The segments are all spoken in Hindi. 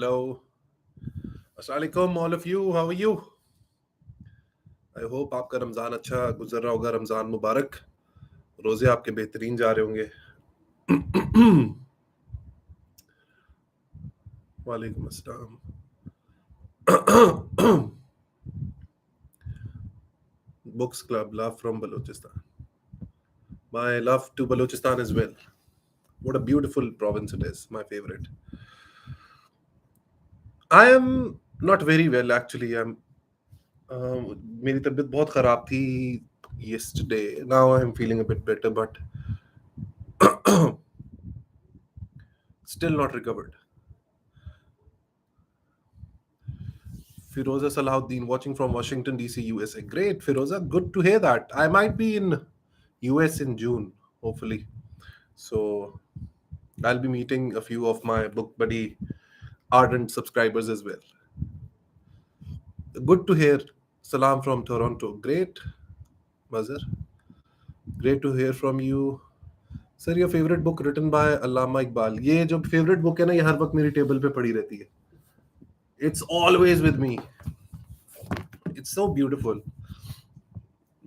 Hello. Assalamualaikum, all of you. How are you? I hope आपका रमज़ान अच्छा गुजर रहा होगा. रमज़ान मुबारक. रोज़े आपके बेहतरीन जा रहे होंगे. वालेकुम अस्सलाम. Books Club, love from Balochistan. My love to Balochistan as well. What a beautiful province it is. My favorite. I am not very well actually. मेरी तबीयत बहुत ख़राब थी yesterday. Now I'm feeling a bit better, but still not recovered. Firoza Salahuddin watching from Washington DC, USA. Great, Firoza. Good to hear that. I might be in US in June, hopefully. So I'll be meeting a few of my book buddy ardent subscribers as well. Good to hear. Salam from Toronto. Great, Mazhar. Great to hear from you. Sir, your favorite book written by Allama Iqbal. ये जो favorite book है ना, ये हर वक्त मेरी टेबल पे पड़ी रहती है. It's always with me. It's so beautiful.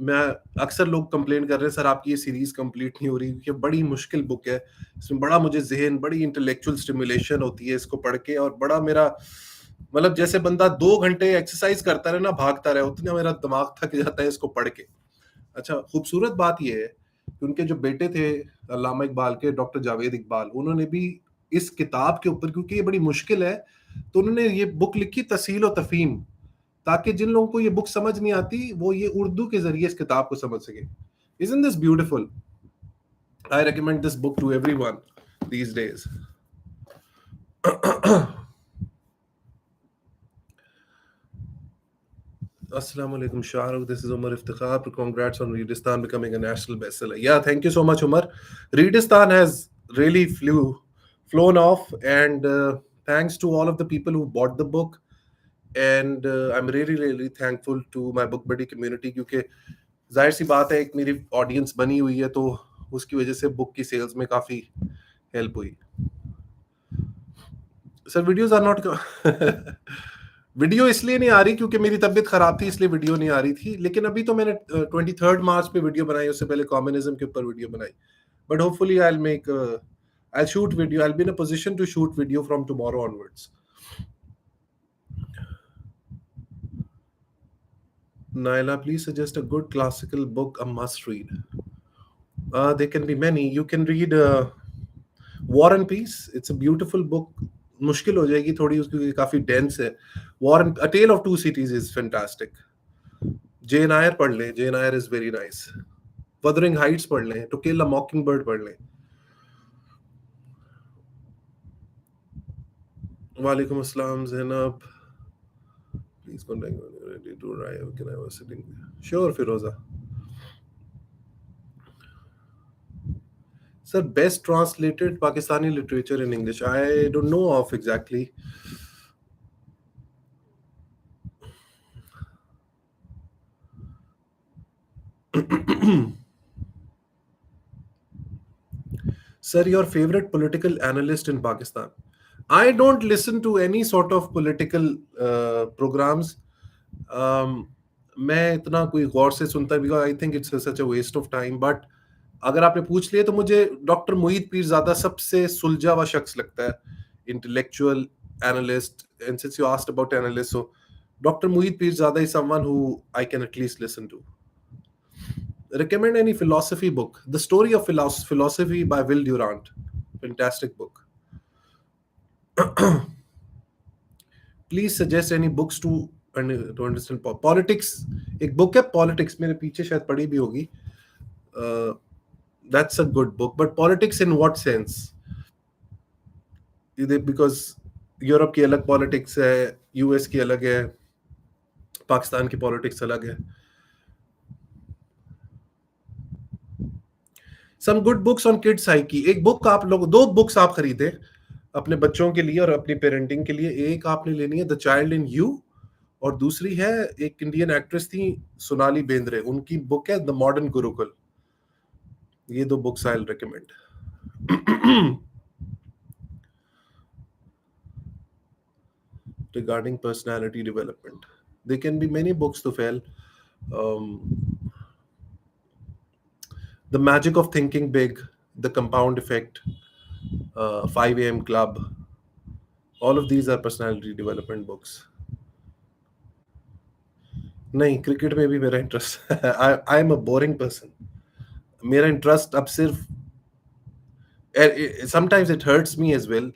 मैं अक्सर लोग कंप्लेन कर रहे हैं सर आपकी ये सीरीज कंप्लीट नहीं हो रही क्योंकि बड़ी मुश्किल बुक है. इसमें बड़ा मुझे जहन बड़ी इंटेलेक्चुअल स्टिमुलेशन होती है इसको पढ़ के, और बड़ा मेरा मतलब जैसे बंदा 2 घंटे एक्सरसाइज करता रहे ना, भागता रहे, उतना मेरा दिमाग थक जाता है इसको पढ़ के. अच्छा, खूबसूरत बात यह है कि उनके जो बेटे थे अल्लामा इकबाल के, डॉक्टर जावेद इकबाल, उन्होंने भी इस किताब के ऊपर, क्योंकि ये बड़ी मुश्किल है, तो उन्होंने ये बुक लिखी तसील और तफहीम, ताकि जिन लोगों को ये बुक समझ नहीं आती वो ये उर्दू के जरिए इस किताब को समझ सके. Isn't this beautiful? I recommend this book to everyone these days. Assalamu alaikum, Shahrukh. This is Umar Iftikhar. Congrats on Readistan becoming a national bestseller. Yeah, thank you so much, Umar. Readistan has really flown off, and thanks to all of the people who bought the book. And I'm really thankful to my book buddy community, क्योंकि जाहिर सी बात है एक मेरी ऑडियंस बनी हुई है, तो उसकी वजह से बुक की सेल्स में काफी हेल्प हुई. Sir videos are not video इसलिए नहीं आ रही क्योंकि मेरी तबीयत खराब थी, इसलिए वीडियो नहीं आ रही थी. लेकिन अभी तो मैंने 23 मार्च पे वीडियो बनाई, उससे पहले कम्युनिज्म के ऊपर वीडियो बनाई. But hopefully I shoot video, I will be in a position to shoot video from tomorrow onwards. Naila, please suggest a good classical book, a must read. There can be many. You can read War and Peace. It's a beautiful book. मुश्किल हो जाएगी थोड़ी उसकी, काफी डेंस है. War and A Tale of Two Cities is fantastic. Jane Eyre पढ़ लें. Jane Eyre is very nice. Wuthering Heights पढ़ लें. To Kill a Mockingbird पढ़ लें. वालेकुम अस्सलाम Zainab. Please contact me when you're ready to arrive. Can I was sitting there? Sure, Firoza. Sir, best translated Pakistani literature in English. I don't know of exactly. Sir, your favorite political analyst in Pakistan? I don't listen to any sort of political programs. मैं इतना कोई गौर से सुनता, because I think it's such a waste of time. But अगर आपने पूछ लिया तो मुझे डॉक्टर मोहित पीरज़ादा सबसे सुलझा हुआ शख्स लगता है, intellectual analyst. And since you asked about analysts, so Dr. Mohit Pirzada is someone who I can at least listen to. Recommend any philosophy book. The Story of Philosophy by Will Durant. Fantastic book. Please suggest any books to understand politics. एक book है Politics, मेरे पीछे शायद पढ़ी भी होगी. That's a good book. But politics in what sense? Because Europe की अलग पॉलिटिक्स है, यूएस की अलग है, पाकिस्तान की पॉलिटिक्स अलग है. Some good books on kids psyche. एक बुक आप लोग, 2 बुक्स आप खरीदें अपने बच्चों के लिए और अपनी पेरेंटिंग के लिए. एक आपने लेनी है द चाइल्ड इन यू, और दूसरी है, एक इंडियन एक्ट्रेस थी सोनाली बेंद्रे, उनकी बुक है द मॉडर्न गुरुकुल. ये 2 books I will recommend. regarding personality development. There can be many books to fail. Um, the Magic of Thinking Big, The Compound Effect, 5 a.m. Club. All of these are personality development books. नहीं, क्रिकेट में भी मेरा interest I am a boring person. मेरा इंटरेस्ट अब सिर्फ, sometimes it hurts me as well,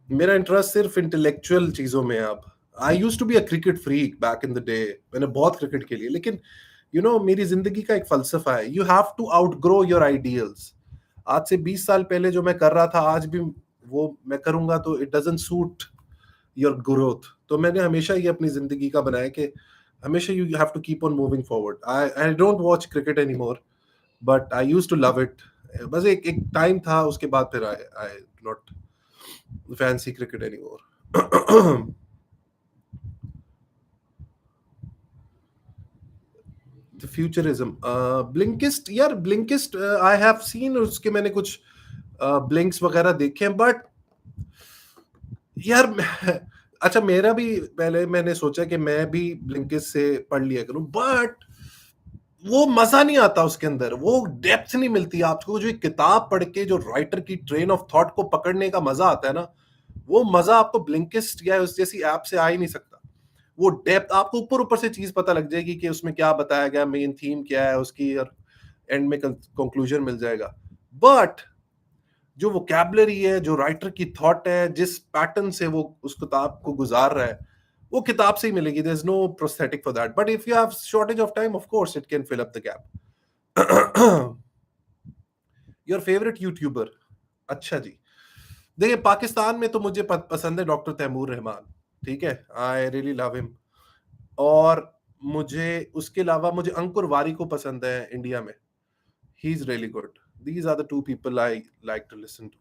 मेरा इंटरेस्ट सिर्फ इंटेलेक्चुअल चीजों में. अब I used to be a cricket freak back in the day, मैंने बहुत क्रिकेट खेली, लेकिन मेरी जिंदगी का एक फलसफा है, you have to outgrow your ideals. आज से 20 साल पहले जो मैं कर रहा था, आज भी वो मैं करूंगा तो it doesn't suit your growth. तो मैंने हमेशा ये अपनी जिंदगी का बनाया कि हमेशा you have to keep on moving forward. I don't watch cricket any more, but I used to love it. बस एक टाइम था, उसके बाद फिर I not fancy cricket anymore. The futurism, Blinkist, यार Blinkist, I have seen उसके मैंने कुछ blinks वगैरह देखे हैं, बट यार अच्छा, मेरा भी पहले मैंने सोचा कि मैं भी Blinkist से पढ़ लिया करूं, बट वो मजा नहीं आता उसके अंदर, वो डेप्थ नहीं मिलती आपको. जो एक किताब पढ़ के जो राइटर की ट्रेन ऑफ थॉट को पकड़ने का मजा आता है ना, वो मजा आपको ब्लिंकिस्ट या उस जैसी ऐप से आ ही नहीं सकता. वो डेप्थ आपको ऊपर ऊपर से चीज पता लग जाएगी कि उसमें क्या बताया गया, मेन थीम क्या है उसकी, और एंड में कंक्लूजन मिल जाएगा. बट जो वोकैबुलरी है, जो राइटर की थॉट है, जिस पैटर्न से वो उस किताब को गुजार रहा है, वो किताब से ही मिलेगी. There is no prosthetic for that. But if you have shortage of time, of course it can fill up the gap. Your favourite YouTuber? अच्छा जी, देखिए पाकिस्तान में तो मुझे पसंद है डॉक्टर तैमूर रहमान. ठीक है, आई रियली लव हिम. और मुझे उसके अलावा मुझे अंकुर वारी को पसंद है इंडिया में. He is really good. These are the two people I like to listen to.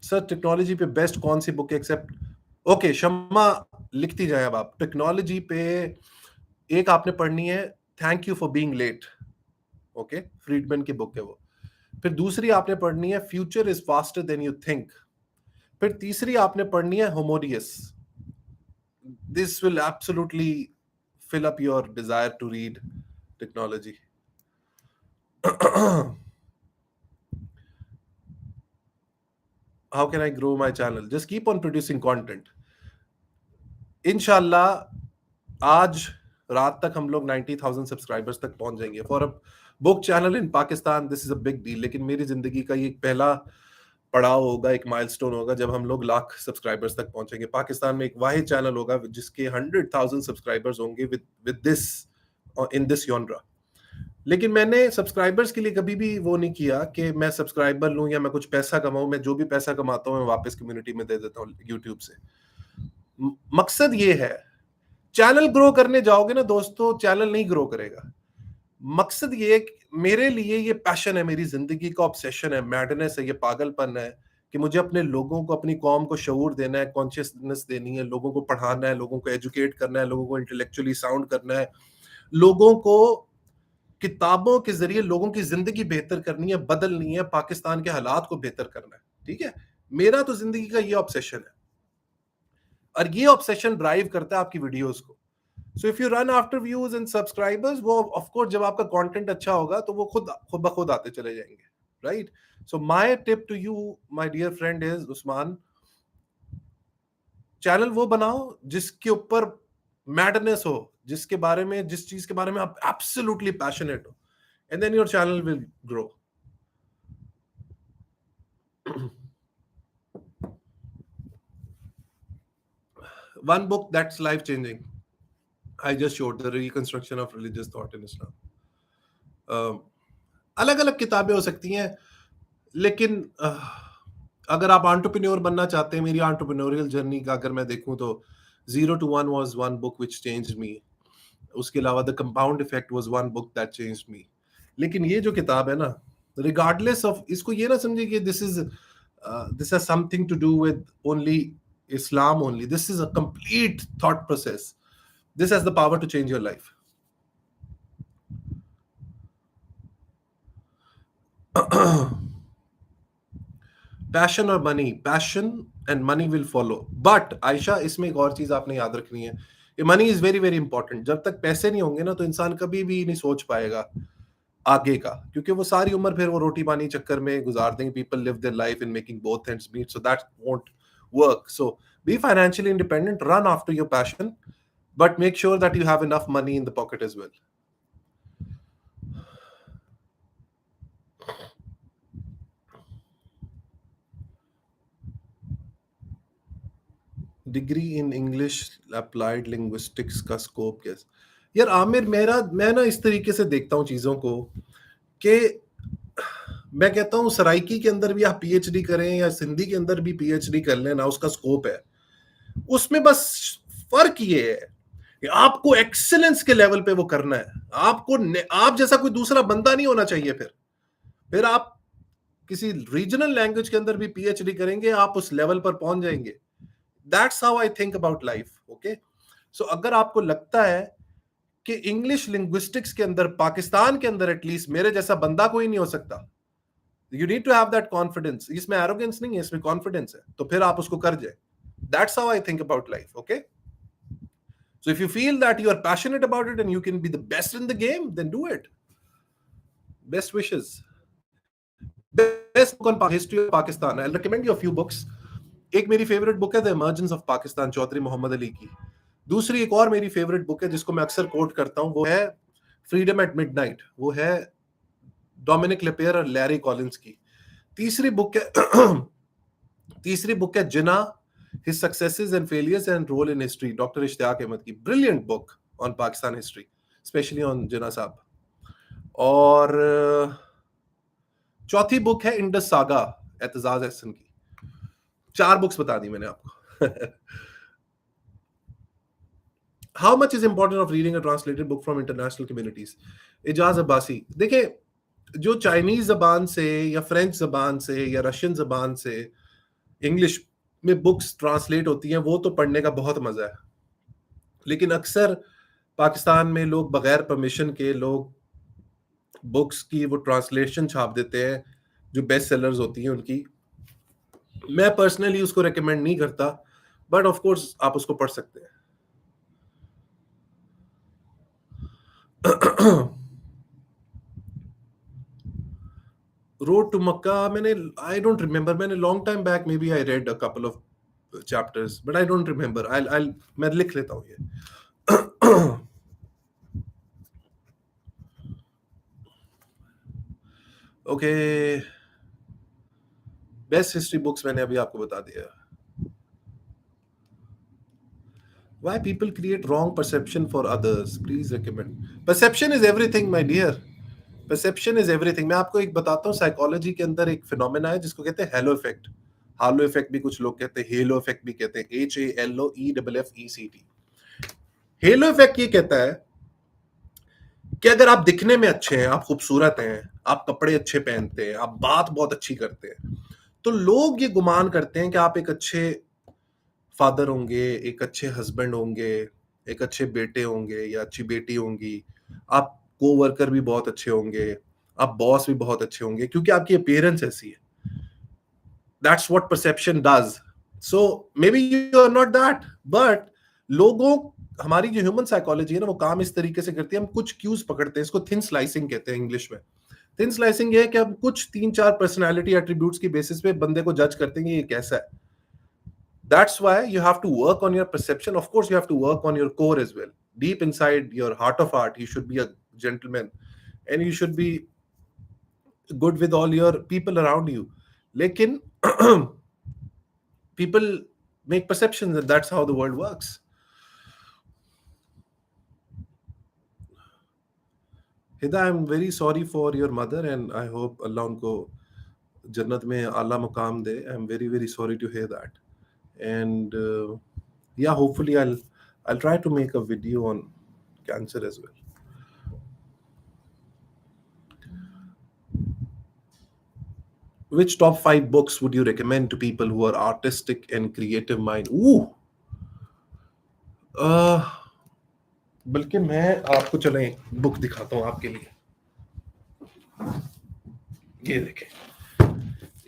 Sir technology पे बेस्ट कौन सी बुक एक्सेप्ट? ओके शम्मा, लिखती जाए अब आप. टेक्नोलॉजी पे एक आपने पढ़नी है, thank you for being late. Okay, Friedman की बुक है वो. फिर दूसरी आपने पढ़नी है, future is faster than you think. फिर तीसरी आपने पढ़नी है, Homo Deus. This will absolutely fill up your desire to read technology. How can I grow my channel? Just keep on producing content. इंशाल्लाह आज रात तक हम लोग 90,000 सब्सक्राइबर्स तक पहुंच जाएंगे. For a book channel in Pakistan this is a big deal. लेकिन मेरी जिंदगी का ये पहला पड़ाव होगा, एक माइलस्टोन होगा, जब हम लोग लाख सब्सक्राइबर्स तक पहुंचेंगे. पाकिस्तान में एक वाहिद चैनल होगा जिसके 100,000 सब्सक्राइबर्स होंगे with this in this genre. लेकिन मैंने सब्सक्राइबर्स के लिए कभी भी वो नहीं किया कि मैं सब्सक्राइबर लूं या मैं कुछ पैसा कमाऊं. मैं जो भी पैसा कमाता हूं मैं वापस कम्युनिटी में दे देता हूं यूट्यूब से. मकसद ये है, चैनल ग्रो करने जाओगे ना दोस्तों, चैनल नहीं ग्रो करेगा. मकसद ये, मेरे लिए ये पैशन है, मेरी जिंदगी का ऑब्सेशन है, मैडनेस है, ये पागलपन है कि मुझे अपने लोगों को, अपनी कौम को शऊर देना है, कॉन्शियसनेस देनी है, लोगों को पढ़ाना है, लोगों को एजुकेट करना है, लोगों को इंटेलेक्चुअली साउंड करना है, लोगों को किताबों के जरिए लोगों की जिंदगी बेहतर करनी है, बदलनी है, पाकिस्तान के हालात को बेहतर करना है. ठीक है, मेरा तो जिंदगी का ये ऑब्सेशन है, और ये ऑब्सेशन ड्राइव करता है आपकी वीडियोस को. So if you run after views and subscribers, वो ऑफ कोर्स जब आपका कंटेंट अच्छा होगा तो वो खुद खुद ब खुद आते चले जाएंगे. Right. So my tip to you my dear friend is Usman, channel वो बनाओ जिसके ऊपर मैडनेस हो, जिसके बारे में, जिस चीज के बारे में आप एब्सोल्युटली पैशनेट हो, and then your channel will grow. One book that's life changing, I just showed, The Reconstruction of Religious Thought in Islam. अलग अलग किताबें हो सकती हैं, लेकिन अगर आप एंटरप्रेन्योर बनना चाहते हैं, मेरी एंटरप्रेन्योरियल जर्नी का अगर मैं देखूं तो 0 to 1 was one book which changed me. उसके अलावा the compound effect was one book that changed me. लेकिन ये जो किताब है ना, रिगार्डलेस ऑफ, इसको ये ना समझिए कि this has something to do with only Islam only. This is a complete thought process. This has the power to change your life. Passion और money, passion and money will follow. But Ayesha, इसमें एक और चीज आपने याद रखनी है, ये money is very very important. जब तक पैसे नहीं होंगे ना, तो इंसान कभी भी नहीं सोच पाएगा आगे का, क्योंकि वो सारी उम्र फिर वो रोटी पानी चक्कर में गुजार देंगे। People live their life in making both ends meet, so that won't work. So be financially independent, run after your passion, but make sure that you have enough money in the pocket as well. Degree in English applied linguistics का स्कोप कैसे? यार आमिर, मैं ना इस तरीके से देखता हूँ चीजों को कि मैं कहता हूँ सराइकी के अंदर भी आप पीएचडी करें या सिंधी के अंदर भी पीएचडी कर लेना, उसका स्कोप है। उसमें बस फर्क ये है कि आपको एक्सेलेंस के लेवल पे वो करना है। आप जैसा कोई दूसरा बंदा नहीं होना चाहिए। फिर आप किसी रीजनल लैंग्वेज के अंदर भी पीएचडी करेंगे, आप उस लेवल पर पहुंच जाएंगे। That's how I think about life. Okay, so अगर आपको लगता है कि इंग्लिश लिंग्विस्टिक्स के अंदर, पाकिस्तान के अंदर एटलीस्ट मेरे जैसा बंदा कोई नहीं हो सकता, you need to have that confidence. इसमें एरोगेंस नहीं है, इसमें कॉन्फिडेंस है, तो फिर आप उसको कर जाए। That's how I think about life. Okay, so if you feel that you are passionate about it and you can be the best in the game, then do it. Best wishes. Best book on history of Pakistan, I'll recommend you a few books. एक मेरी फेवरेट बुक है the emergence of Pakistan, Chaudhry Muhammad Ali की। दूसरी एक और मेरी फेवरेट बुक है जिसको मैं अक्सर कोट करता हूं, वो है फ्रीडम एट मिडनाइट, वो है डोमिनिक लेपेयर और लैरी कॉलिंस की। तीसरी बुक है Jinnah, his successes and failures and role in history, doctor Ishtiaq Ahmed की। Brilliant book on Pakistan history, specially on Jinnah साहब। और चौथी बुक है इंडस सागा, एतजाज एहसन की। 4 बुक्स बता दी मैंने आपको। How much is important of reading a translated book from international communities? Ijaz Abbasi. देखिए, जो चाइनीज जबान से या फ्रेंच जबान से या रशियन जबान से इंग्लिश में बुक्स ट्रांसलेट होती हैं, वो तो पढ़ने का बहुत मजा है। लेकिन अक्सर पाकिस्तान में लोग बगैर परमिशन के लोग बुक्स की वो ट्रांसलेशन छाप देते हैं, जो बेस्ट सेलर्स होती हैं उनकी। मैं पर्सनली उसको रेकमेंड नहीं करता, बट ऑफ कोर्स आप उसको पढ़ सकते हैं। Road to Mecca, I don't remember, मैंने long time back maybe I read a couple of chapters, but I don't remember. I मैं लिख लेता हूँ ये। ओके, बेस्ट हिस्ट्री बुक्स मैंने अभी आपको बता दिया। Why people create wrong perception for others? Please recommend. Perception is everything, my dear. Perception is everything. मैं आपको एक बताता हूँ, साइकोलॉजी के अंदर एक फिनोमेना है जिसको कहते हैं हेलो इफेक्ट। हालो इफेक्ट भी कुछ लोग कहते हैं, हेलो इफेक्ट भी कहते हैं, HALOEFFECT। हेलो इफेक्ट ये कहता है कि अगर आप दिखने में अच्छे हैं, आप खूबसूरत हैं, आप कपड़े अच्छे पहनते हैं, आप बात बहुत अच्छी करते हैं, तो लोग ये गुमान करते हैं कि आप एक अच्छे फादर होंगे, एक अच्छे हस्बैंड होंगे, एक अच्छे बेटे होंगे या अच्छी बेटी होंगी, आप कोवर्कर भी बहुत अच्छे होंगे, आप बॉस भी बहुत अच्छे होंगे, क्योंकि आपकी अपीयरेंस ऐसी है। That's what perception does. So maybe you are not that, but लोगों, हमारी जो ह्यूमन साइकोलॉजी है ना, वो काम इस तरीके से करती है। हम कुछ क्यूज पकड़ते हैं, इसको थिन स्लाइसिंग कहते हैं इंग्लिश में। थिन स्लाइसिंग ये है कि हम कुछ 3-4 पर्सनैलिटी एट्रीब्यूट्स की बेसिस पे बंदे को जज करते हैं कि ये कैसा है। That's why you have to work on your perception. Of course, you have to work on your core as well. Deep inside your heart of heart, you should be a gentleman and you should be good with all your people around you. Lekin, people make perceptions and that's how the world works. Hida, I'm very sorry for your mother and I hope Allah unko jannat mein aala maqam de. I'm very, very sorry to hear that. And yeah, hopefully I'll try to make a video on cancer as well. Which top 5 books would you recommend to people who are artistic and creative mind? Ooh, बल्कि मैं आपको चले बुक दिखाता हूं आपके लिए। ये देखें,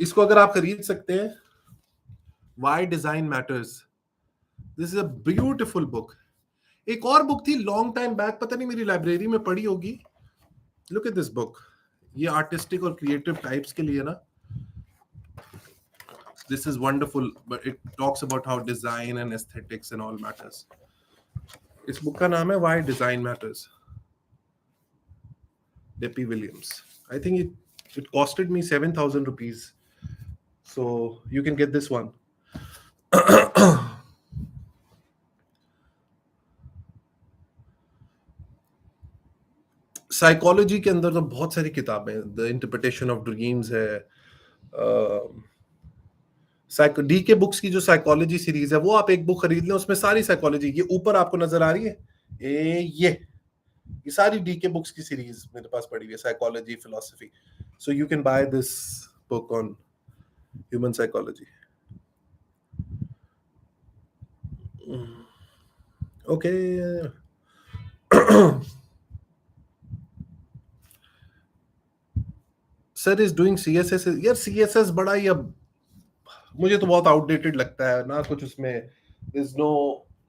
इसको अगर आप खरीद सकते हैं, why design matters, this is a beautiful book. एक और बुक थी लॉन्ग टाइम बैक, पता नहीं मेरी लाइब्रेरी में पड़ी होगी, लुक एट दिस बुक। ये आर्टिस्टिक और क्रिएटिव टाइप्स के लिए ना, this is wonderful, but it talks about how design and aesthetics and all matters. इस बुक का नाम है why design matters, DAP Williams. I think it costed me 7,000 rupees, so you can get this one. Psychology के अंदर तो बहुत सारी किताबें, द इंटरप्रिटेशन ऑफ ड्रीम्स है, डी के बुक्स की जो साइकोलॉजी सीरीज है वो आप एक बुक खरीद लें, उसमें सारी साइकोलॉजी, ये ऊपर आपको नजर आ रही है, ये सारी डी के बुक्स की सीरीज मेरे पास पड़ी हुई है, psychology, philosophy. So you can by this book on human psychology. Okay, sir is doing CSS. यार सीएसएस बड़ा ही अब मुझे तो बहुत आउटडेटेड लगता है ना, कुछ उसमें is no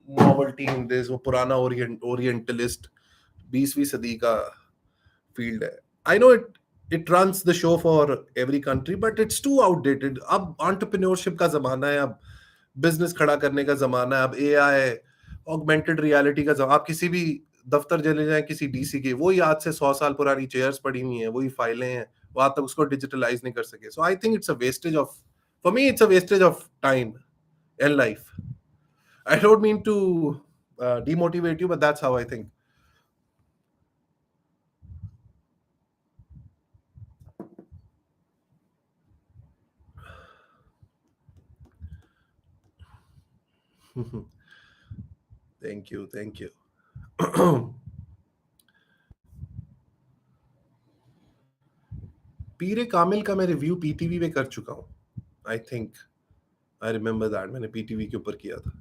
novelty in this. वो पुराना ओरिएंटलिस्ट 20वीं सदी का फील्ड है। I know it runs the show for every country, but it's too outdated. अब एंटरप्रेन्योरशिप का जमाना है, अब बिजनेस खड़ा करने का जमाना है, अब एआई, ऑगमेंटेड रियलिटी का जमाना। आप किसी भी दफ्तर चले जाएं किसी डीसी के, वही आज से 100 साल पुरानी चेयर्स पड़ी हुई हैं, वही फाइलें हैं, वो आज तक उसको डिजिटलाइज नहीं कर सके। So I think it's a wastage of, for me it's a wastage of time and life. I don't mean to demotivate you, but that's how I think. Thank you. पीरे कामिल का मैं रिव्यू पीटीवी पे कर चुका हूँ, I think, I remember that, मैंने पीटीवी के ऊपर किया था।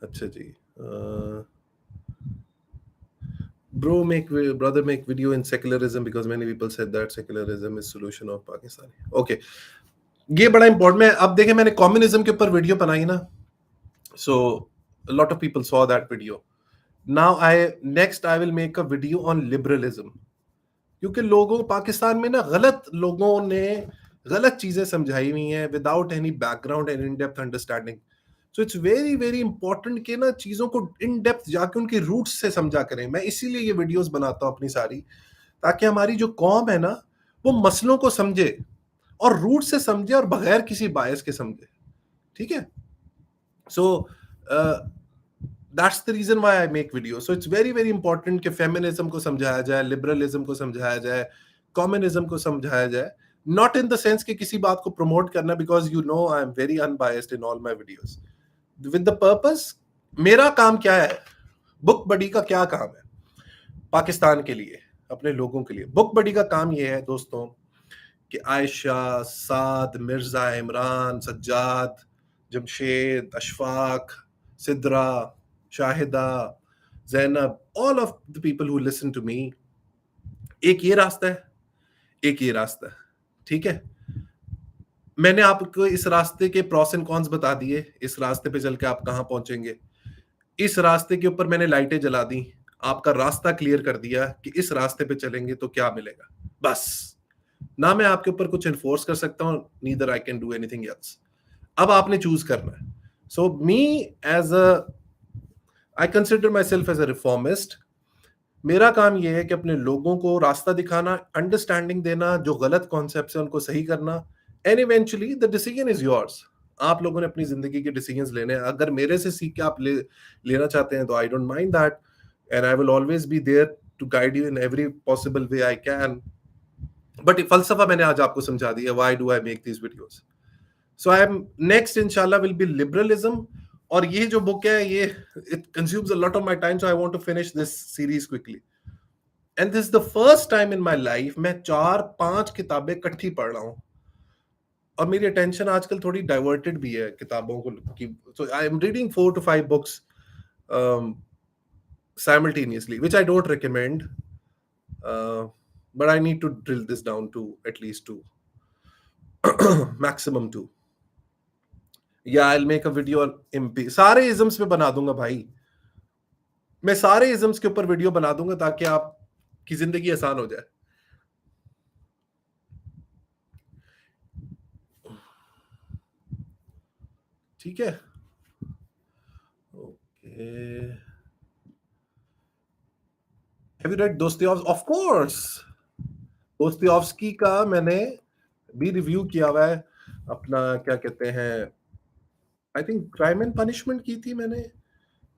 अच्छा जी, brother make video in secularism because many people said that secularism is solution of Pakistan. Okay, ये बड़ा इंपॉर्टेंट। मैं अब देखें, मैंने कम्युनिज्म के ऊपर वीडियो बनाई ना, so a lot of people saw that video. Now next I will make a video on liberalism, क्योंकि लोगों पाकिस्तान में ना गलत लोगों ने गलत चीजें समझाई हुई हैं without any background and in depth understanding. So it's very very important कि ना चीजों को इन डेप्थ जाके उनके रूट्स से समझा करें। मैं इसीलिए ये वीडियोस बनाता हूँ अपनी सारी, ताकि हमारी जो कौम है ना वो मसलों को समझे और रूट से समझे और बगैर किसी बायस के समझे। ठीक है, so that's the reason why I make video. So it's very very important कि फेमिनिज्म को समझाया जाए, लिबरलिज्म को समझाया जाए, कम्युनिज्म को समझाया जाए, नॉट इन द सेंस कि किसी बात को प्रमोट करना, because you know I am very unbiased in all my videos, with the purpose. मेरा काम क्या है, बुक बडी का क्या काम है पाकिस्तान के लिए, अपने लोगों के लिए? बुक बडी का काम ये है दोस्तों कि Ayesha, Saad, Mirza, Imran, Sajjad, Jamshed, Ashfaq, Sidra, Shahida, Zainab, all of the people who listen to me, एक ये रास्ता है, एक ये रास्ता है। ठीक है, मैंने आपको इस रास्ते के प्रॉस एंड कॉन्स बता दिए, इस रास्ते पे चल के आप कहां पहुंचेंगे। इस रास्ते के ऊपर मैंने लाइटें जला दी, आपका रास्ता क्लियर कर दिया कि इस रास्ते पे चलेंगे तो क्या मिलेगा। बस, ना मैं आपके ऊपर कुछ एनफोर्स कर सकता हूं, neither I can do anything else. अब आपने चूज करना है। So me as a, I consider myself as a reformist. मेरा काम यह है कि अपने लोगों को रास्ता दिखाना, अंडरस्टैंडिंग देना, जो गलत कॉन्सेप्ट है उनको सही करना, and eventually the decision is yours. आप लोगों ने अपनी जिंदगी के डिसीजंस लेने हैं। अगर मेरे से सीख के आप लेना चाहते हैं तो I don't mind that, and I will always be there to guide you in every possible way I can. But फलसफा मैंने आज आपको समझा दिया, why do I make these videos. So I am next इंशाल्लाह विल बी लिबरलिज्म। और ये जो बुक है, ये it consumes a lot of my time, so I want to finish this series quickly. And this the first time in my life मैं 4-5 किताबें इकट्ठी पढ़ रहा हूं, और मेरी अटेंशन आजकल थोड़ी डाइवर्टेड भी है किताबों को की। So I am reading 4 to 5 books simultaneously, which I don't recommend. but I need to drill this down to at least two, maximum two. या I'll make a video on MP. सारे इजम्स पे बना दूंगा भाई, मैं सारे इजम्स के ऊपर वीडियो बना दूंगा ताकि आपकी जिंदगी आसान हो जाए. ठीक है, okay. Have you read Dostoevsky? Of course, Dostoevsky का मैंने भी रिव्यू किया हुआ है. अपना क्या कहते हैं, I think crime and punishment की थी मैंने,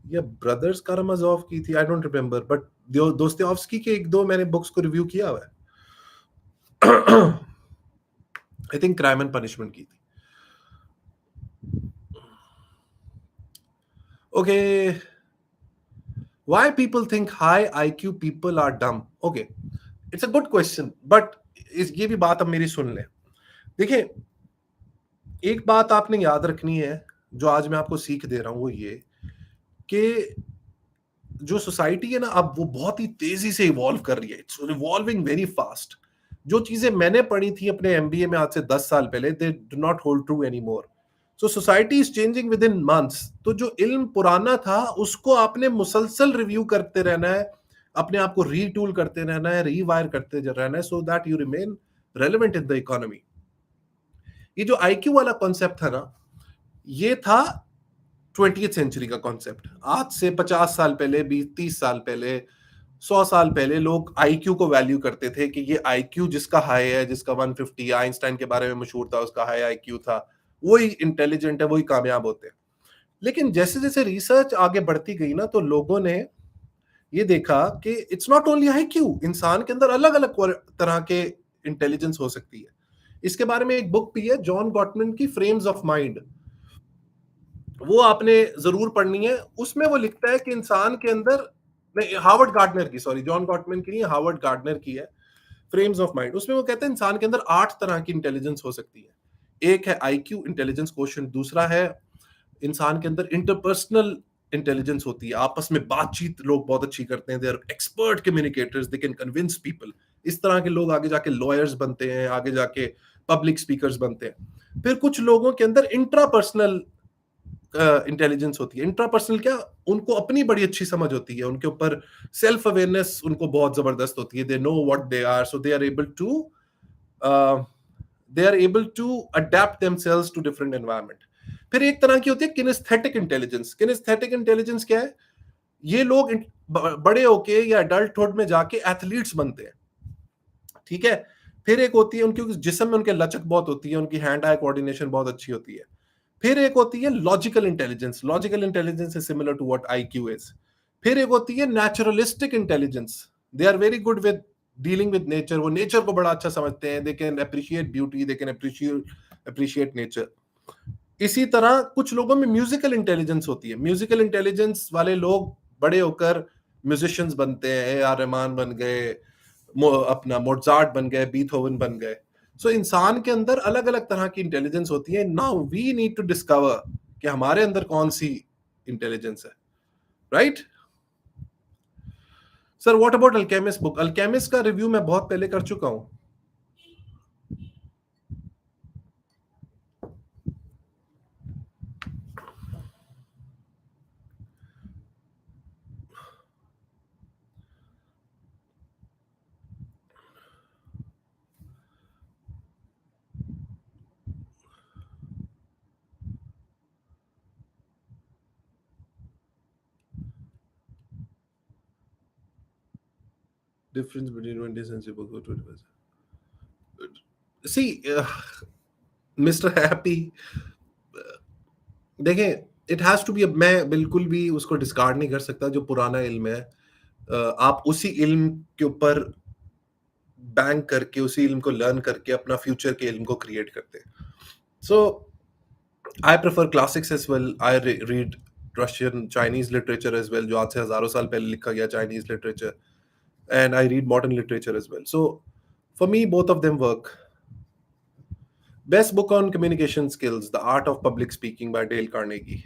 या ब्रदर्स कारामाजोव की थी, I don't remember, but Dostoevsky के एक दो मैंने बुक्स को रिव्यू किया हुआ है. I think crime and punishment की थी. Okay, why people think high IQ people are dumb? Okay, it's a good question, but ये भी बात अब मेरी सुन ले. देखिए, एक बात आपने याद रखनी है, जो आज मैं आपको सीख दे रहा हूं, वो ये कि जो सोसाइटी है ना, अब वो बहुत ही तेजी से इवॉल्व कर रही है. It's evolving very fast. जो चीजें मैंने पढ़ी थी अपने एमबीए में आज से 10 साल पहले, they do not hold true any more. So society is changing with in months. तो जो इल्म पुराना था उसको आपने मुसलसल रिव्यू करते रहना है, अपने आप को रीटूल करते रहना है, रीवायर करते रहना है, so that you remain relevant in the economy. ये जो आईक्यू वाला कॉन्सेप्ट था ना, ये था 20th सेंचुरी का कॉन्सेप्ट. आज से 50 साल पहले, 20-30 साल पहले, 100 साल पहले लोग आईक्यू को वैल्यू करते थे कि ये आईक्यू जिसका हाई है, जिसका 150, आइंस्टाइन के बारे में मशहूर था, उसका हाई आईक्यू था, वही इंटेलिजेंट है, वही कामयाब होते हैं. लेकिन जैसे जैसे रिसर्च आगे बढ़ती गई ना, तो लोगों ने ये देखा कि इट्स नॉट ओनली आईक्यू, इंसान के अंदर अलग अलग तरह के इंटेलिजेंस हो सकती है. इसके बारे में एक बुक भी है जॉन गॉटमैन की, फ्रेम्स ऑफ माइंड. वो आपने जरूर पढ़नी है. उसमें वो लिखता है कि इंसान के अंदर, नहीं, हार्वर्ड गार्डनर की, सॉरी, जॉन गॉटमैन की नहीं, हार्वर्ड गार्डनर की है, फ्रेम्स ऑफ माइंड. उसमें वो कहते हैं इंसान के अंदर 8 तरह की इंटेलिजेंस हो सकती है. एक है आईक्यू, इंटेलिजेंस क्वोशिएंट. दूसरा है इंसान के अंदर इंटरपर्सनल इंटेलिजेंस होती है, आपस में बातचीत लोग बहुत अच्छी करते हैं, they are expert communicators, they can convince people. इस तरह के लोग आगे जाके लॉयर्स बनते हैं, आगे जाके पब्लिक स्पीकर्स बनते हैं. फिर कुछ लोगों के अंदर इंट्रापर्सनल इंटेलिजेंस होती है. इंट्रापर्सनल क्या, उनको अपनी बड़ी अच्छी समझ होती है, उनके ऊपर सेल्फ अवेयरनेस उनको बहुत जबरदस्त होती है. They know what they are, so they are able to adapt themselves to different environment. फिर एक तरह की होती है किनेस्थेटिक इंटेलिजेंस. किनेस्थेटिक इंटेलिजेंस क्या है? ये लोग बड़े होके या एडल्टहुड में जाके एथलीट्स बनते हैं. ठीक है. फिर एक होती है उनकी जिस्म में उनके लचक बहुत होती है, उनकी हैंड आई कोऑर्डिनेशन बहुत अच्छी होती है. फिर एक होती है logical intelligence. Logical intelligence is similar to what IQ is. फिर एक होती है naturalistic intelligence. They are very good with dealing with nature. वो नेचर को बड़ा अच्छा समझते हैं. They can appreciate beauty, they can appreciate nature. इसी तरह कुछ लोगों में म्यूजिकल इंटेलिजेंस होती है. म्यूजिकल इंटेलिजेंस वाले लोग बड़े होकर म्यूजिशियंस बनते हैं. ए आर रहमान बन गए, अपना मोजार्ट बन गए, बीथोवन बन गए. सो इंसान के अंदर अलग अलग तरह की इंटेलिजेंस होती है. Now we need to discover कि हमारे अंदर कौन सी इंटेलिजेंस है. Right sir, what about alchemist book? Alchemist का रिव्यू मैं बहुत पहले कर चुका हूं. Difference between 20th century book or 21st. See, Mr. Happy, देखें, इट हैज टू बी. मैं बिल्कुल भी उसको डिस्कार्ड नहीं कर सकता. जो पुराना इल्म है, आप उसी इल्म के ऊपर बैंक करके, उसी इल्म को लर्न करके अपना फ्यूचर के इल्म को क्रिएट करते हैं. So I prefer classics as well. I read Russian, Chinese literature as well, जो आज से हजारों साल पहले लिखा गया Chinese literature. And I read modern literature as well. So for me, both of them work. Best book on communication skills, The Art of Public Speaking by Dale Carnegie.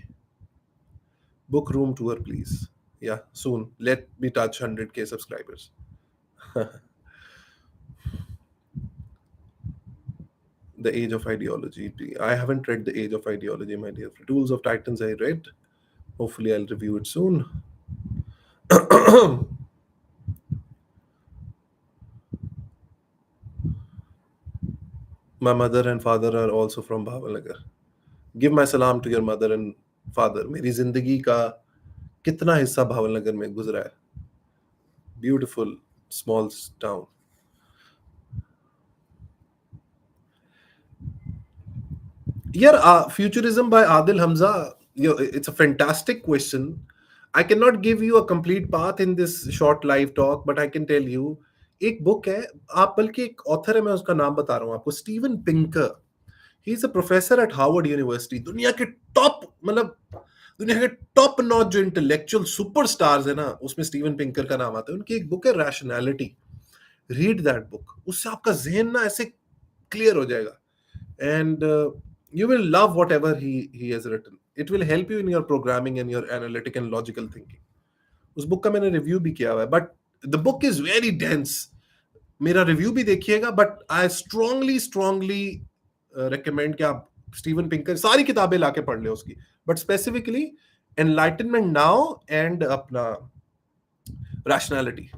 Book room tour, please. Yeah, soon. Let me touch 100K subscribers. The Age of Ideology. I haven't read The Age of Ideology, my dear. Tools of Titans I read. Hopefully I'll review it soon. My mother and father are also from Bhavanagar. Give my salam to your mother and father. मेरी जिंदगी का कितना हिस्सा भावनगर में गुजरा है. Beautiful small town. Yeah, Futurism by Adil Hamza. It's a fantastic question. I cannot give you a complete path in this short live talk, but I can tell you एक बुक है. आप बल्कि एक ऑथर है, मैं उसका नाम बता रहा हूँ आपको. Steven Pinker. He is a professor at Harvard university. दुनिया के टॉप, मतलब दुनिया के टॉप नॉच जो इंटेलेक्चुअल सुपरस्टार्स है ना, उसमें स्टीवन पिंकर का नाम आता है. उनकी एक बुक है रैशनैलिटी. Read that book. उससे आपका जहन ना ऐसे क्लियर हो जाएगा. And you will love whatever he has written. It will help you in your programming and your analytic and logical thinking. उस बुक का मैंने रिव्यू भी किया हुआ है, but the book is very dense. मेरा रिव्यू भी देखिएगा, बट आई स्ट्रांगली रिकमेंड कि आप स्टीवन पिंकर सारी किताबें लाके पढ़ ले उसकी, but specifically enlightenment now and अपना रैशनैलिटी.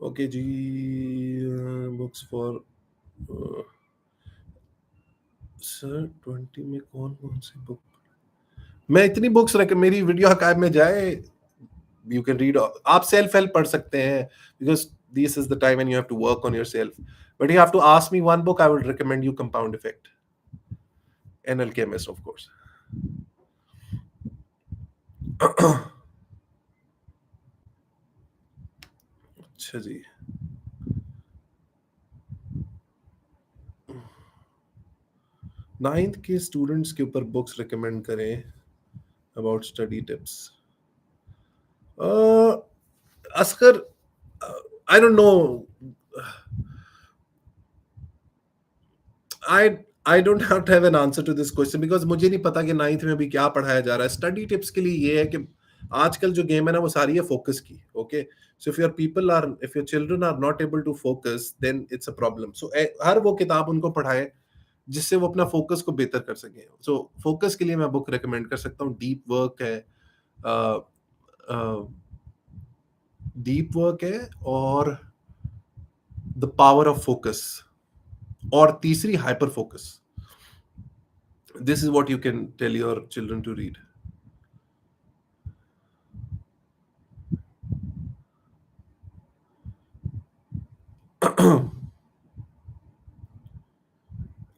ओके जी. बुक्स फॉर सर 20 में कौन कौन सी बुक. मैं इतनी बुक्स मेरी वीडियो आर्काइव में जाए. You can read. आप सेल्फ हेल्प पढ़ सकते हैं, because this is the time when you have to work on yourself. But you have to ask me one book. I would recommend you compound effect and alchemist, of course. अच्छा जी. नाइन्थ के स्टूडेंट्स के ऊपर बुक्स रिकमेंड करें about study tips. Askar, I don't know. I don't have to have an answer to this question because मुझे नहीं पता कि नाइन्थ में अभी क्या पढ़ाया जा रहा है. स्टडी टिप्स के लिए ये है कि आजकल जो गेम है ना, वो सारी है फोकस की. Okay, so if your children are not able to focus, then it's a problem. So हर वो किताब उनको पढ़ाए जिससे वो अपना फोकस को बेहतर कर सकें. सो फोकस के लिए मैं बुक रिकमेंड कर सकता हूँ. डीप वर्क है और द पावर ऑफ फोकस, और तीसरी hyper focus. This is what you can tell your children to read.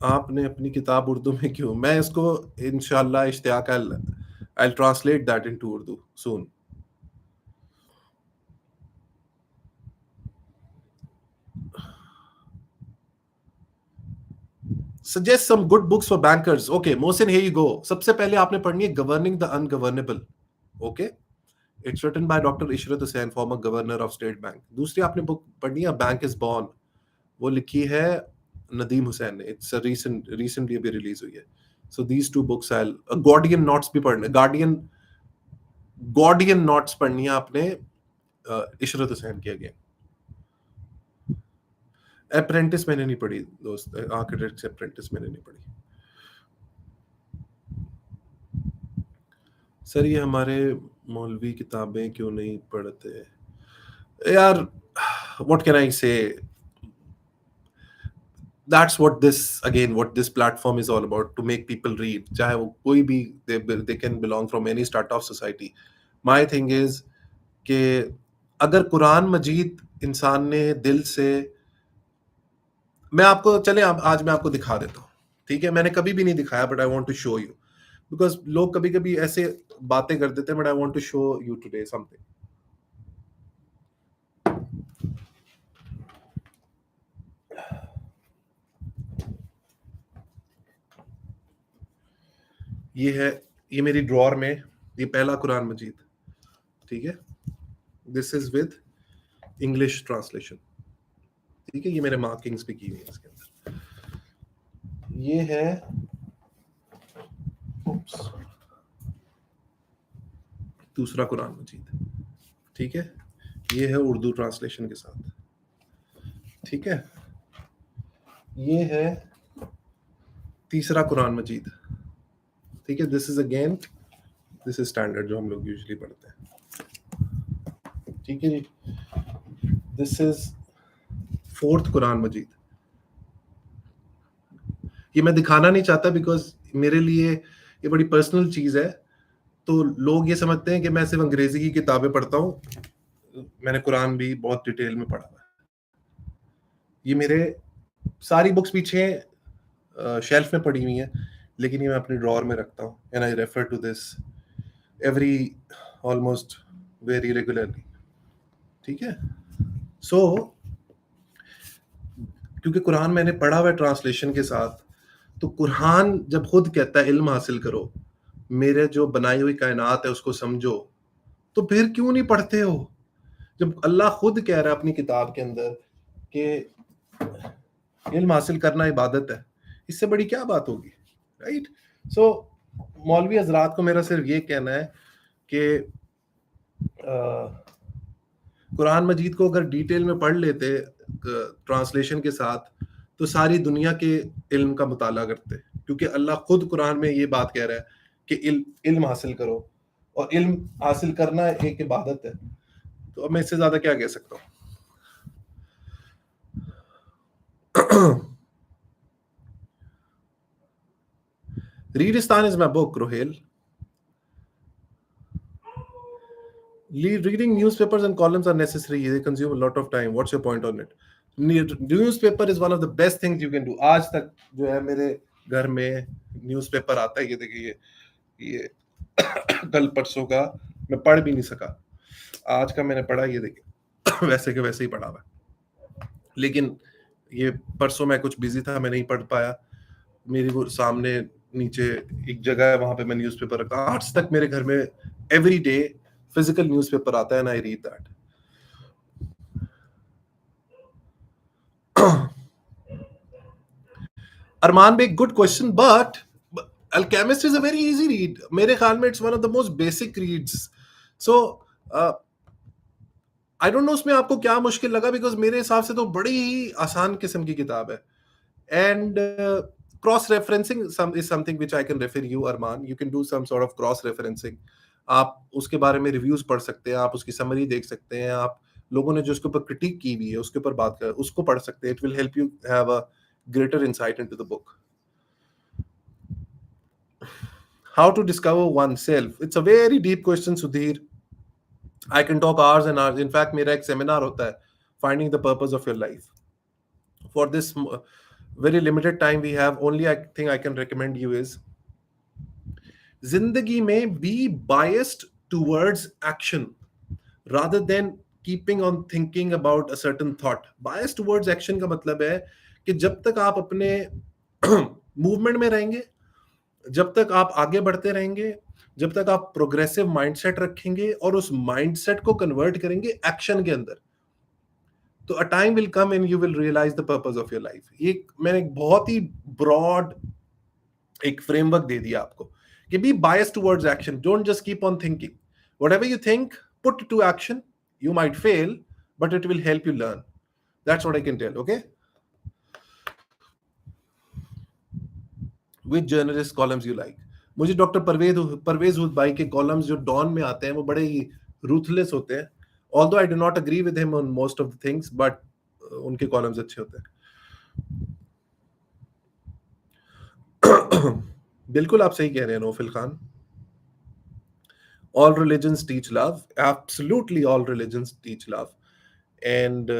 आपने अपनी किताब उर्दू में क्यों? मैं इसको इंशाल्लाह Ishtiyaq I'll translate that into Urdu soon. Suggest some good books for bankers. Okay, Mohsin, here you go. सबसे पहले आपने पढ़नी है Governing the Ungovernable. Okay, it's written by Dr. Ishrat Hussain, former governor of State Bank. दूसरी आपने बुक पढ़नी है बैंक इज बॉर्न. वो लिखी है नदीम हुसैन ने. इट्स recently अभी रिलीज हुई है. So these two books I'll Gordian Knots भी पढ़ने. Gordian Knots पढ़नी है आपने इशरत हुसैन की. अगेन अप्रेंटिस मैंने नहीं पढ़ी दोस्त. आर्किटेक्ट अप्रेंटिस मैंने नहीं पढ़ी. सर ये हमारे मौलवी किताबें क्यों नहीं पढ़ते यार? व्हाट कैन आई से? That's what this platform is all about, to make people read. चाहे वो कोई भी, they can belong from any strata of society. My thing is कि अगर कुरान मजीद इंसान ने दिल से, मैं आपको आज मैं आपको दिखा देता हूँ. ठीक है, मैंने कभी भी नहीं दिखाया, but I want to show you, because लोग कभी कभी ऐसे बातें कर देते हैं, but I want to show you today something. ये मेरी ड्रॉर में ये पहला कुरान मजीद. ठीक है, this is with English translation. ठीक है, ये मेरे मार्किंग्स भी की हुई है इसके अंदर. ये है दूसरा कुरान मजीद. ठीक है, ये है उर्दू ट्रांसलेशन के साथ. ठीक है, ये है तीसरा कुरान मजीद। ठीक है, दिस इज स्टैंडर्ड जो हम लोग यूजुअली पढ़ते हैं। ठीक है जी, दिस इज फोर्थ कुरान मजीद। ये मैं दिखाना नहीं चाहता बिकॉज मेरे लिए ये बड़ी पर्सनल चीज है, तो लोग ये समझते हैं कि मैं सिर्फ अंग्रेजी की किताबें पढ़ता हूँ। मैंने कुरान भी बहुत डिटेल में पढ़ा हुआ है। ये मेरे सारी बुक्स पीछे शेल्फ में पड़ी हुई हैं, लेकिन ये मैं अपने ड्रॉअर में रखता हूँ and I refer to this every almost very regularly. ठीक है, सो क्योंकि कुरान मैंने पढ़ा हुआ है ट्रांसलेशन के साथ, तो कुरान जब खुद कहता है इल्म हासिल करो, मेरे जो बनाई हुई कायनात है उसको समझो, तो फिर क्यों नहीं पढ़ते हो? जब अल्लाह खुद कह रहा है अपनी किताब के अंदर कि इल्म हासिल करना इबादत है, इससे बड़ी क्या बात होगी, राइट? सो मौलवी हजरात को मेरा सिर्फ ये कहना है कि कुरान मजीद को अगर डिटेल में पढ़ लेते ट्रांसलेशन के साथ, तो सारी दुनिया के इल्म का मुताला करते, क्योंकि अल्लाह खुद कुरान में ये बात कह रहा है कि इल्म हासिल करो, और इल्म हासिल करना एक इबादत है। तो अब मैं इससे ज्यादा क्या कह सकता हूँ? Readistan is my book, Rohel. Reading newspapers and columns are necessary. They consume a lot of time. What's your point on it? Newspaper is one of the best things you can do. आज तक जो है मेरे घर में न्यूज़पेपर आता है। ये देखिए, ये कल परसों का मैं पढ़ भी नहीं सका, आज का मैंने पढ़ा। ये देखिए वैसे के वैसे ही पढ़ा हुआ, लेकिन ये परसों मैं कुछ बिजी था, मैं नहीं पढ़ पाया। मेरी वो सामने नीचे एक जगह है, वहां पे मैं न्यूज़पेपर रखा। आज तक मेरे घर में एवरी डे फिजिकल न्यूज़पेपर आता है and I read that. Arman Baig, good question, but alchemist is a very easy read. मेरे ख्याल में it's one of the most basic reads. So I don't know उसमें आपको क्या मुश्किल लगा, बिकॉज मेरे हिसाब से तो बड़ी ही आसान किस्म की किताब है। And cross referencing is something which I can refer you, Arman. You can do some sort of cross referencing. आप उसके बारे में रिव्यूज पढ़ सकते हैं, आप उसकी समरी देख सकते हैं, आप लोगों ने जो उसके ऊपर क्रिटिक की हुई है उसके ऊपर बात कर, उसको पढ़ सकते हैं। It will help you have a greater insight into the book. How to discover oneself? It's a very deep question, Sudhir. I can talk hours and hours. In fact, मेरा एक सेमिनार होता है, finding the purpose of your life. For this very limited time we have, only I think I can recommend you is, जिंदगी में be biased towards action rather than keeping on thinking about a certain thought. Biased towards action का मतलब है कि जब तक आप अपने मूवमेंट में रहेंगे, जब तक आप आगे बढ़ते रहेंगे, जब तक आप प्रोग्रेसिव माइंडसेट रखेंगे और उस माइंडसेट को कन्वर्ट करेंगे एक्शन के अंदर, तो a time will come and you will realise the purpose of your life. ये मैंने एक बहुत ही ब्रॉड एक फ्रेमवर्क दे दिया आपको कि be biased towards action, don't just keep on thinking. Whatever you think, put to action. You might fail, but it will help you learn. That's what I can tell. Okay. Which journalist columns you like? मुझे डॉक्टर परवेज भाई के कॉलम्स जो डॉन में आते हैं वो बड़े ही रूथलेस होते हैं। Although I do not agree with him on most of the things, but उनके कॉलम्स अच्छे होते हैं। बिल्कुल आप सही कह रहे हैं Naufil Khan. All religions teach love. Absolutely, all religions teach love, and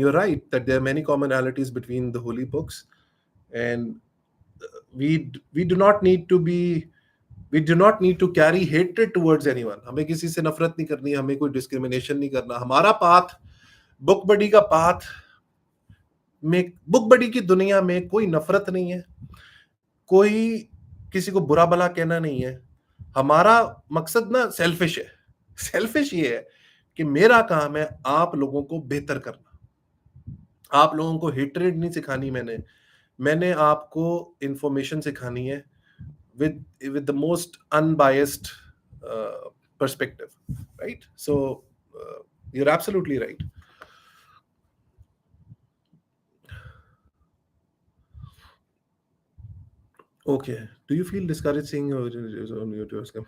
you're right that there are many commonalities between the holy books, and we do not need to carry hatred towards anyone. हमें किसी से नफरत नहीं करनी, हमें कोई डिस्क्रिमिनेशन नहीं करना। हमारा पाथ, बुक बडी का पाथ में, बुक बडी की दुनिया में कोई नफरत नहीं है, कोई किसी को बुरा भला कहना नहीं है। हमारा मकसद ना सेल्फिश है। सेल्फिश ये है कि मेरा काम है आप लोगों को बेहतर करना। आप लोगों को हेट्रेड नहीं सिखानी मैंने आपको इंफॉर्मेशन सिखानी है with the most unbiased perspective, right? So you're absolutely right. Okay. Do you feel discouraged seeing your videos on YouTube?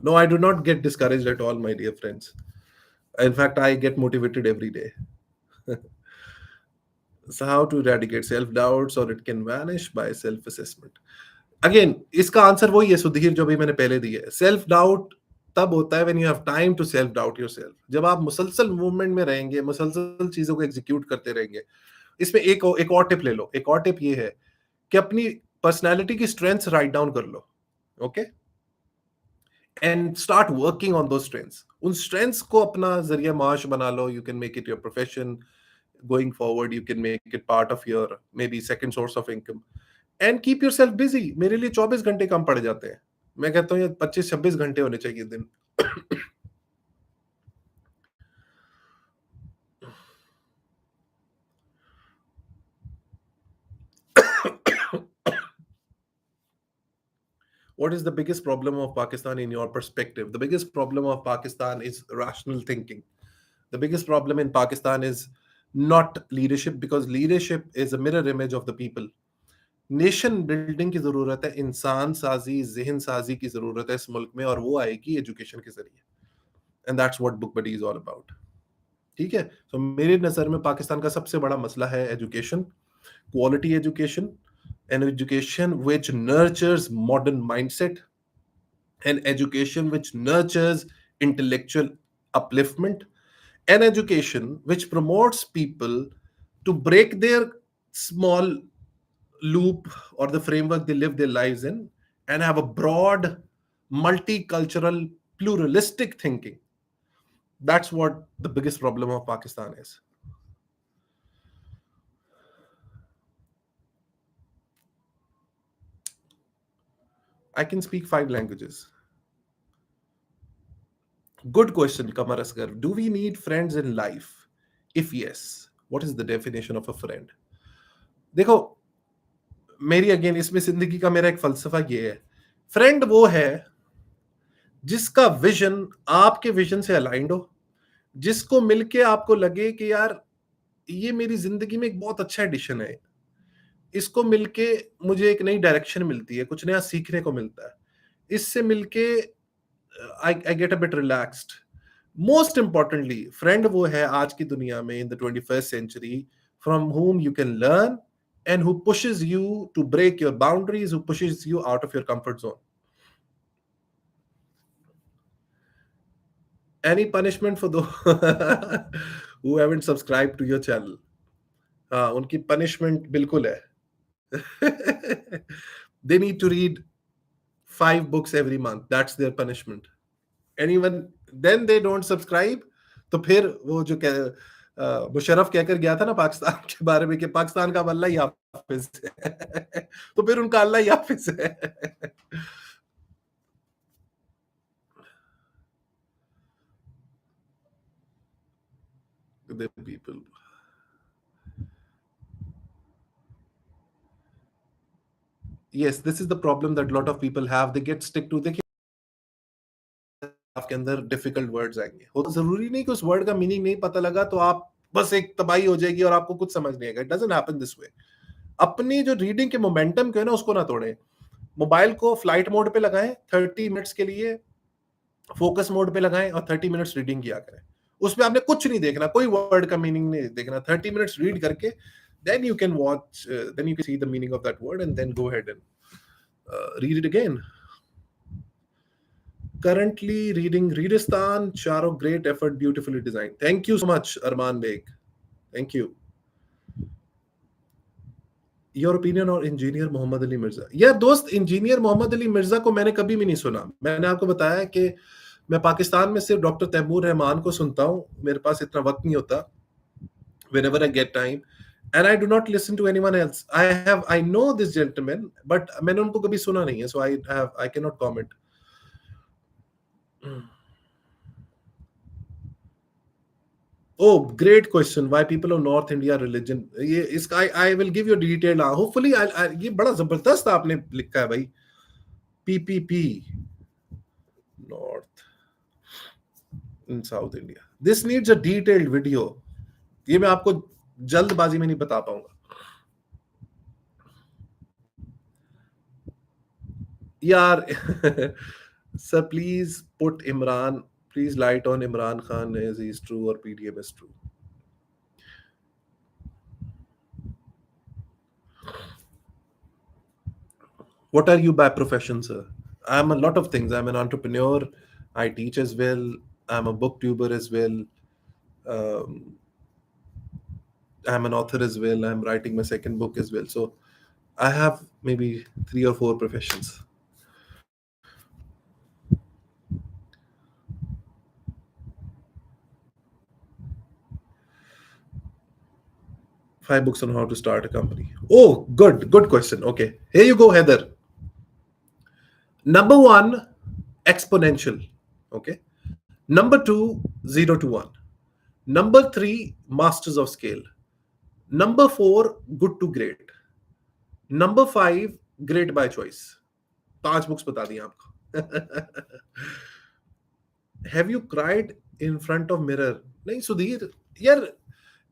No, I do not get discouraged at all, my dear friends. In fact, I get motivated every day. So how to eradicate self doubts or it can vanish by self assessment? Again इसका आंसर वही है सुधीर जो भी मैंने पहले दी है. सेल्फ डाउट तब होता है when you have time to self doubt yourself. जब आप मुसलसल मूवमेंट में रहेंगे, मुसलसल चीजों को एग्जीक्यूट करते रहेंगे. इसमें एक और टिप ले लो. एक और टिप ये है कि अपनी पर्सनालिटी की स्ट्रेंथ्स राइट डाउन कर लो. Okay, and start working on those strengths. उन स्ट्रेंथ्स को अपना जरिया माश बना लो. You can make it your profession going forward. You can make it part of your maybe second source of income and keep yourself busy. मेरे लिए 24 घंटे कम पड़ जाते हैं. मैं कहता हूँ ये 25-26 घंटे होने चाहिए दिन. What is the biggest problem of Pakistan in your perspective? The biggest problem of Pakistan is rational thinking. The biggest problem in Pakistan is not leadership, because leadership is a mirror image of the people. Nation building की जरूरत है, इंसान साजी, जहन साजी की जरूरत है इस मुल्क में, और वो आएगी एजुकेशन के जरिए. And that's what book body is all about. ठीक है. तो मेरी नजर में पाकिस्तान का सबसे बड़ा मसला है education, quality education, an education which nurtures modern mindset, an education which nurtures intellectual upliftment, an education which promotes people to break their small loop or the framework they live their lives in and have a broad, multicultural, pluralistic thinking. That's what the biggest problem of Pakistan is. I can speak 5 languages. Good question, Kamar Asgar. Do we need friends in life? If yes, what is the definition of a friend? देखो, मेरी अगेन इसमें जिंदगी का मेरा एक फलसफा ये है. फ्रेंड वो है जिसका विजन आपके विजन से अलाइंड हो, जिसको मिलके आपको लगे कि यार ये मेरी जिंदगी में एक बहुत अच्छा एडिशन है, इसको मिलके मुझे एक नई डायरेक्शन मिलती है, कुछ नया सीखने को मिलता है, इससे मिलके I get a bit relaxed. Most importantly, friend वो है आज की दुनिया में in the 21st century from whom you can learn and who pushes you to break your boundaries, who pushes you out of your comfort zone. Any punishment for those who haven't subscribed to your channel? हाँ, उनकी punishment बिल्कुल है. They need to read 5 books every month. That's their punishment. Anyone then they don't subscribe, तो फिर वो जो मुशर्रफ कहकर गया था ना पाकिस्तान के बारे में कि पाकिस्तान का अल्लाह ही हाफिज है. तो फिर उनका अल्लाह ही हाफिज है. The people. Yes, this is the problem that a lot of people have. They get stick to the आपके अंदर डिफिकल्ट वर्ड्स आएंगे. हो तो जरूरी नहीं कि उस वर्ड का मीनिंग नहीं पता लगा तो आप बस एक तबाही हो जाएगी और आपको कुछ समझ नहीं आएगा. It doesn't happen this way. अपनी जो रीडिंग के मोमेंटम को है ना उसको ना तोड़े. मोबाइल को फ्लाइट मोड पे लगाएं, 30 मिनट्स के लिए फोकस मोड पे लगाएं और 30 मिनट्स रीडिंग किया करें. उसमें आपने कुछ नहीं देखना, कोई वर्ड का मीनिंग नहीं देखना. 30 मिनट्स रीड करके then you can watch, then you can see the meaning of that word and then go ahead and read it again. Currently reading Readistan, Charo, great effort, beautifully designed. Thank you so much, Arman Beg. Thank you. Your opinion on engineer Muhammad Ali Mirza? यार दोस्त, इंजीनियर मोहम्मद अली मिर्जा को मैंने कभी भी नहीं सुना. मैंने आपको बताया कि मैं पाकिस्तान में सिर्फ डॉक्टर तैमूर रहमान को सुनता हूँ. मेरे पास इतना वक्त नहीं होता. Whenever I get time, and I do not listen to anyone else. I know this gentleman, but मैंने उनको कभी सुना नहीं है, so I cannot comment. Oh, great question. Why people of North India religion? ये इसका I will give you a detailed. Hopefully, ये बड़ा जबरदस्त आपने लिखा है भाई. PPP North in South India. This needs a detailed video. ये मैं आपको जल्दबाजी में नहीं बता पाऊंगा. यार sir, please put Imran, please light on Imran Khan, is he true or PDM is true? What are you by profession, sir? I'm a lot of things. I'm an entrepreneur. I teach as well. I'm a booktuber as well. Um, I'm an author as well. I'm writing my second book as well. So I have maybe 3 or 4 professions. 5 books on how to start a company. Oh, good question. Okay, here you go, Heather. Number one, exponential. Okay. Number two, 0 to 1. Number three, masters of scale. Number four, good to great. Number five, great by choice. 5 books बता दी आपको. Have you cried in front of mirror? नहीं सुधीर यार,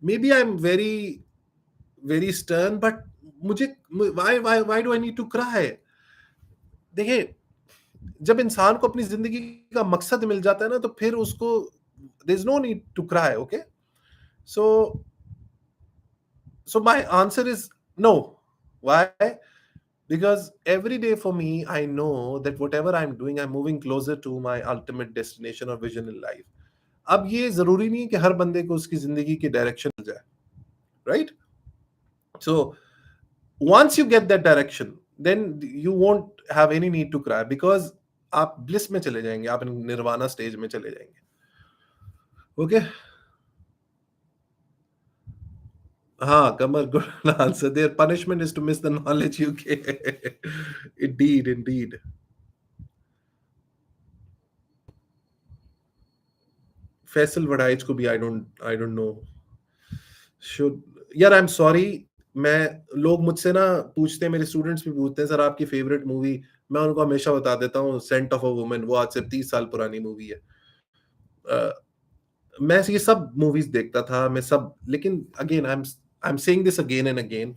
maybe I'm very stern, but मुझे why do I need to cry? देखिए, जब इंसान को अपनी जिंदगी का मकसद मिल जाता है ना, तो फिर उसको there's no need to cry. Okay, so my answer is no. Why? Because every day for me, I know that whatever I'm doing, I'm moving closer to my ultimate destination or vision in life. अब ये जरूरी नहीं कि हर बंदे को उसकी जिंदगी की डायरेक्शन मिल जाए, right? So once you get that direction, then you won't have any need to cry, because आप bliss में चले जाएंगे, आप निर्वाणा स्टेज में चले जाएंगे. Okay. हाँ, कमर, good answer. Their punishment is to miss the knowledge you get. Indeed. Faisal Waraich को भी I don't know. Should यार, I'm sorry. लोग मुझसे ना पूछते हैं, मेरे स्टूडेंट्स भी पूछते हैं, सर आपकी फेवरेट मूवी. मैं उनको हमेशा बता देता हूँ, सेंट ऑफ अ वुमन. वो आज से 30 साल पुरानी मूवी है. अ, मैं ये सब मूवीज देखता था, मैं सब. लेकिन again I am saying this again and again,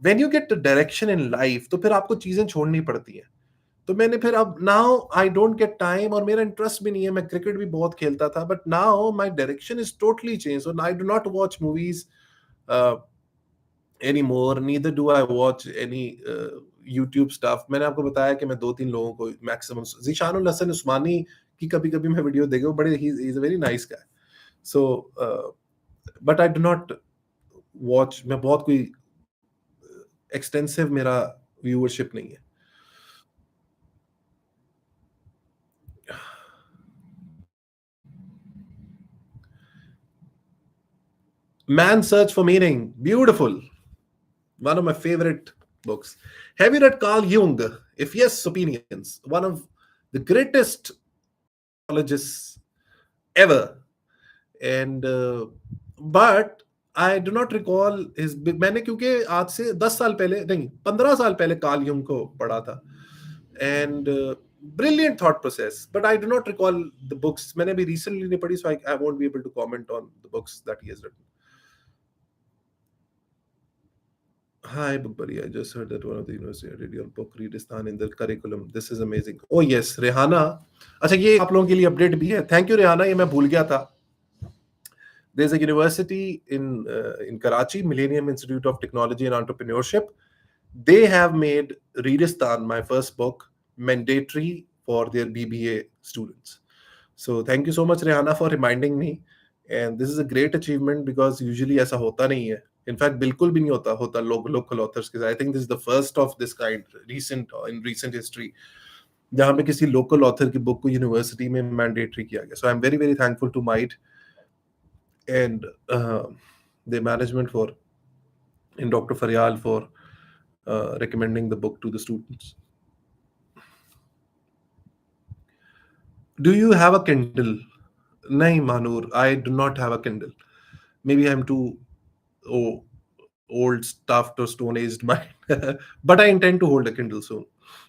when you get direction in life, तो फिर आपको चीजें छोड़नी पड़ती हैं. तो मैंने फिर, अब now I don't get time, और मेरा इंटरेस्ट भी नहीं है. मैं क्रिकेट भी बहुत खेलता था, but now my direction is totally change. So I do not watch movies any more, neither do I watch any YouTube stuff. मैंने आपको बताया कि मैं 2-3 लोगों को मैक्सिमम, जीशानुल हसन उस्मानी की कभी कभी मैं वीडियो देखा हूँ, बड़े he is a very nice guy. So but I do not watch. मैं बहुत कोई एक्सटेंसिव मेरा व्यूअरशिप नहीं है. Man Search for Meaning. Beautiful. One of my favorite books. Have you read Carl Jung? If yes, opinions. One of the greatest psychologists ever. And but I do not recall his. मैंने क्योंकि आज से 10 साल पहले नहीं, 15 साल पहले कार्ल यूंग को पढ़ा था. And brilliant thought process. But I do not recall the books. मैंने भी recently नहीं पढ़ी, so I won't be able to comment on the books that he has written. Hi, Bukhari. I just heard that one of the university did your book Redistan in the curriculum. This is amazing. Oh yes, Rehana. अच्छा, ये आप लोगों के लिए अपडेट भी है. Thank you, Rehana. ये मैं भूल गया था. There's a university in Karachi, Millennium Institute of Technology and Entrepreneurship. They have made Redistan, my first book, mandatory for their BBA students. So thank you so much, Rehana, for reminding me. And this is a great achievement, because usually ऐसा होता नहीं है. In fact, बिल्कुल भी नहीं होता local authors के साथ. I think this is the first of this kind in recent history, जहाँ पे किसी local author की book को university में mandatory किया गया. So I'm very thankful to MITE and the management and Dr. Faryal for recommending the book to the students. Do you have a Kindle? Nahi, Manur, I do not have a Kindle. Maybe I'm too old, stuffed or stone aged mind. But I intend to hold a Kindle soon.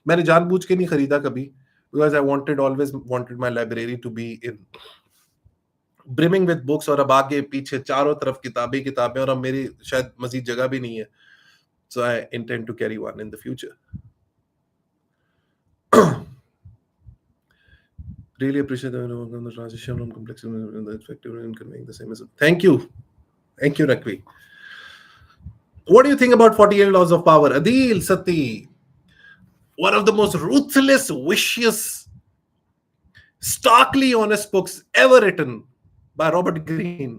मैंने जानबूझ के नहीं खरीदा कभी, because I always wanted my library to be brimming with books, और अब आगे पीछे चारों तरफ किताबें, और अब मेरी शायद मजीद जगह भी नहीं है. So I intend to carry one in the future. Really appreciate the transition from complexity and the effective in conveying the same message. Thank you. Thank you, Rakvi. What do you think about 48 Laws of Power? Adil Sati, one of the most ruthless, vicious, starkly honest books ever written by Robert Greene.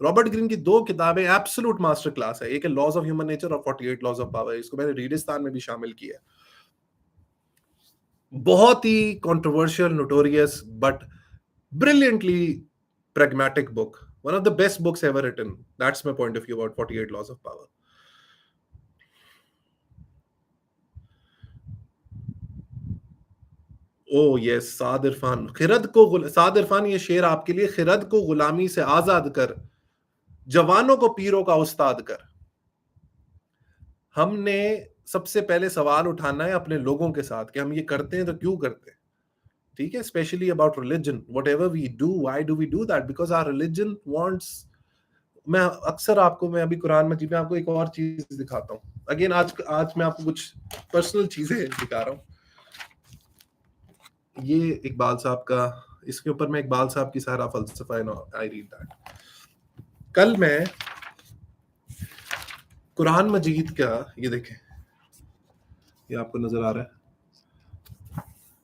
Robert Greene की दो किताबें एब्सोल्यूट मास्टर क्लास है, एक है लॉज ऑफ ह्यूमन नेचर और 48 लॉज ऑफ पावर. इसको मैंने रीडिस्तान में भी शामिल किया. बहुत ही controversial, notorious but brilliantly pragmatic book, one of the best books ever written. That's my point of view about 48 laws of power. Oh yes, साद इरफान. साद इरफान, ये शेर आपके लिए. खिरद को गुलामी से आजाद कर, जवानों को पीरों का उस्ताद कर. हमने सबसे पहले सवाल उठाना है अपने लोगों के साथ कि हम ये करते हैं तो क्यों करते हैं. ठीक है, specially about religion. Whatever we do, why do we do that? Because our religion wants. मैं अक्सर आपको, मैं अभी कुरान मजीद में आपको एक और चीज दिखाता हूँ. अगेन आज मैं आपको कुछ पर्सनल चीजें दिखा रहा हूँ. ये इकबाल साहब का, इसके ऊपर मैं इकबाल साहब की सारा फलसफा आई रीड दैट. कल मैं कुरान मजीद का, ये देखें, ये आपको नजर आ रहा है,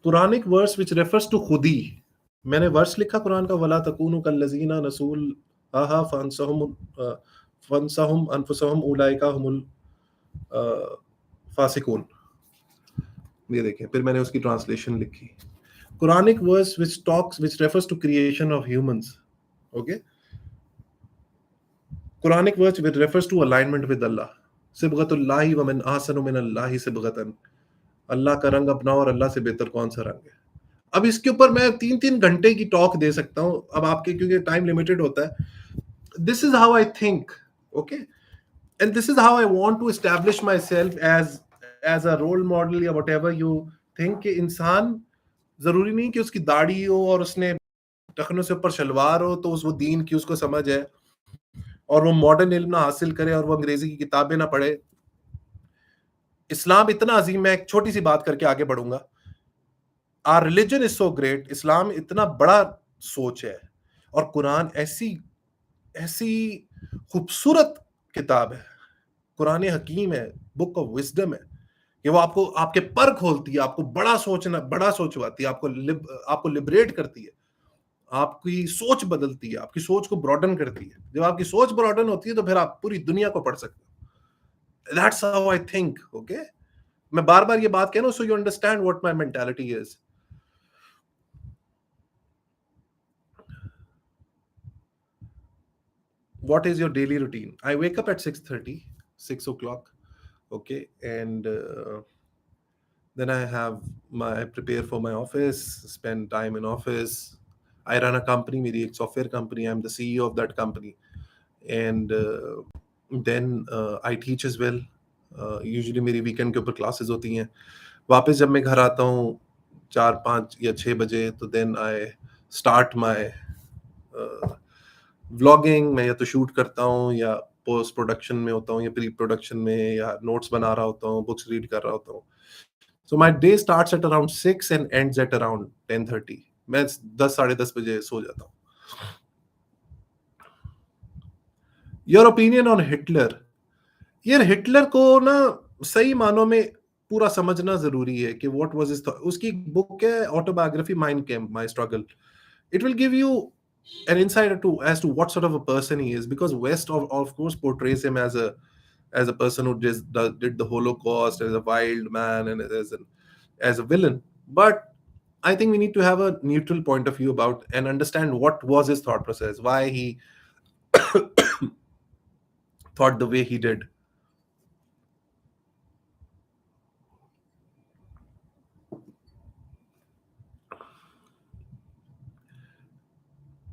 Quranic verse which refers to खुदी. मैंने वर्स लिखा कुरान का, वला तकूनु कल्लज़ीना नसूल आहा फंसहुम अनफुसहुम उलाइका हुमुल फासिकून. ये देखें, फिर मैंने उसकी ट्रांसलेशन लिखी. Quranic verse which refers to creation of humans. Okay, Quranic verse which refers to alignment with Allah. सिबगतुल्लाहि व मन ahsanu min Allahi सिबगतन. अल्लाह का रंग अपनाओ और अल्लाह से बेहतर कौन सा रंग है. अब इसके ऊपर मैं 3-3 घंटे की टॉक दे सकता हूं. अब आपके, क्योंकि टाइम लिमिटेड होता है. This is how I think. Okay, and this is how I want to establish myself as a role model या whatever you think. कि इंसान जरूरी नहीं कि उसकी दाढ़ी हो और उसने टखनों से ऊपर शलवार हो तो वो दीन की उसको समझ है, और वो मॉडर्न इल्म ना हासिल करे और वो अंग्रेजी की किताबें ना पढ़े. इस्लाम इतना अजीम. मैं एक छोटी सी बात करके आगे बढ़ूंगा. Our religion is so great. इस्लाम इतना बड़ा सोच है, और कुरान ऐसी ऐसी खूबसूरत किताब है. कुरान हकीम है, बुक ऑफ विजडम है, कि वो आपको, आपके पर खोलती है, आपको बड़ा सोचवाती है, आपको लिबरेट करती है, आपकी सोच बदलती है, आपकी सोच को ब्रॉडन करती है. जब आपकी सोच ब्रॉडन होती है तो फिर आप पूरी दुनिया को पढ़ सकते हो. That's how I think. Okay, मैं बार बार ये बात कह रहा हूं, so you understand what my mentality is. What is your daily routine? I wake up at 6:30, 6 o'clock. Okay, and then I prepare for my office, spend time in office. I run a company, मेरी एक software company. I'm the CEO of that company, and then I teach as well. Usually मेरी weekend के ऊपर classes होती हैं. वापस जब मैं घर आता हूँ 4-5 या 6 बजे, तो then I start my vlogging. मैं या तो शूट करता हूँ, या पोस्ट प्रोडक्शन में होता हूँ, या प्री प्रोडक्शन में, या नोट्स बना रहा होता हूँ, बुक्स रीड कर रहा होता हूँ. So my day starts at around 6 and ends at around 10:30. मैं 10-10:30 बजे सो जाता हूँ. Your opinion on Hitler? यार, हिटलर को ना सही मानों में पूरा समझना जरूरी है कि what was his thought. उसकी बुक है autobiography, mind camp, my struggle. It will give you an insight as to what sort of a person he is, because West of course portrays him as a person who did the Holocaust, as a wild man, and as a villain. But I think we need to have a neutral point of view about and understand what was his thought process, why he thought the way he did.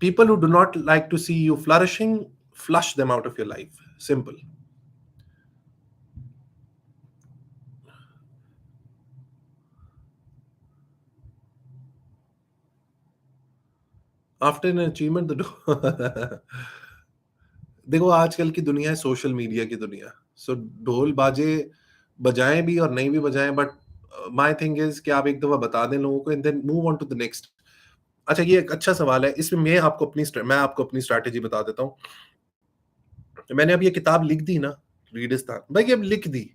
People who do not like to see you flourishing, flush them out of your life. Simple. After an achievement, देखो, आजकल की दुनिया है सोशल मीडिया की दुनिया. सो ढोल बाजे बजाएं भी और नहीं भी बजाएं, बट माय थिंग इज कि आप एक दफा बता दें लोगों को, and then move on to the next. अच्छा, ये एक अच्छा सवाल है, इसमें मैं आपको अपनी स्ट्रैटेजी बता देता हूँ। मैंने अब ये किताब लिख दी ना, रीडिस्तान, भाई अब लिख दी।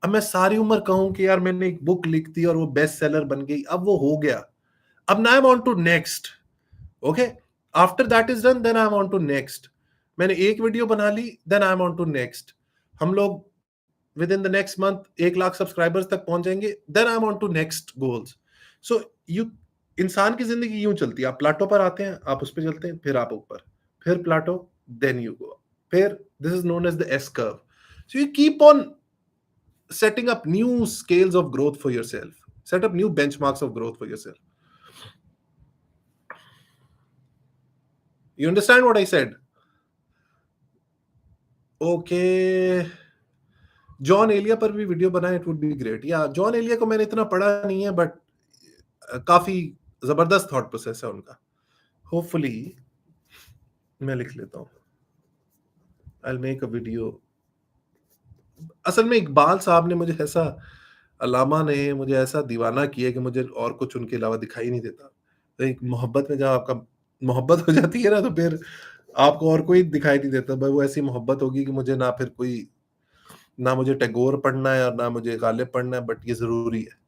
अब मैं सारी उम्र कहूँ कि यार मैंने एक बुक लिख दी और वो बेस्ट सेलर बन गई, अब वो हो गया। अब ना I am on to next, okay? After that is done, then I am on to next. मैंने एक वीडियो बना ली, then I am on to next. हम लोग within the next month 1 lakh subscribers तक पहुंच जाएंगे, then I am on to next goals. So you इंसान की जिंदगी यूं चलती है, आप प्लाटो पर आते हैं, आप उस पर चलते हैं, फिर आप ऊपर, फिर प्लाटो, देन यू गो, फिर this is known as the S curve. So you keep on setting up new scales of growth for yourself, set up new benchmarks of growth for yourself. You understand what I said? Okay. Jaun Elia पर भी वीडियो बनाए, इट वुड बी ग्रेट। या जॉन एलिया को मैंने इतना पढ़ा नहीं है, बट काफी जबरदस्त थॉट प्रोसेस है उनका। होपफुली मैं लिख लेता हूँ, आई मेक अ वीडियो। असल में इकबाल साहब ने मुझे ऐसा, अलामा ने मुझे ऐसा दीवाना किया कि मुझे और कुछ उनके अलावा दिखाई नहीं देता। तो एक मोहब्बत में जब आपका मोहब्बत हो जाती है ना, तो फिर आपको और कोई दिखाई नहीं देता। भाई वो ऐसी मोहब्बत होगी कि मुझे ना फिर कोई, ना मुझे टैगोर पढ़ना है और ना मुझे गालिब पढ़ना है, बट ये ज़रूरी है।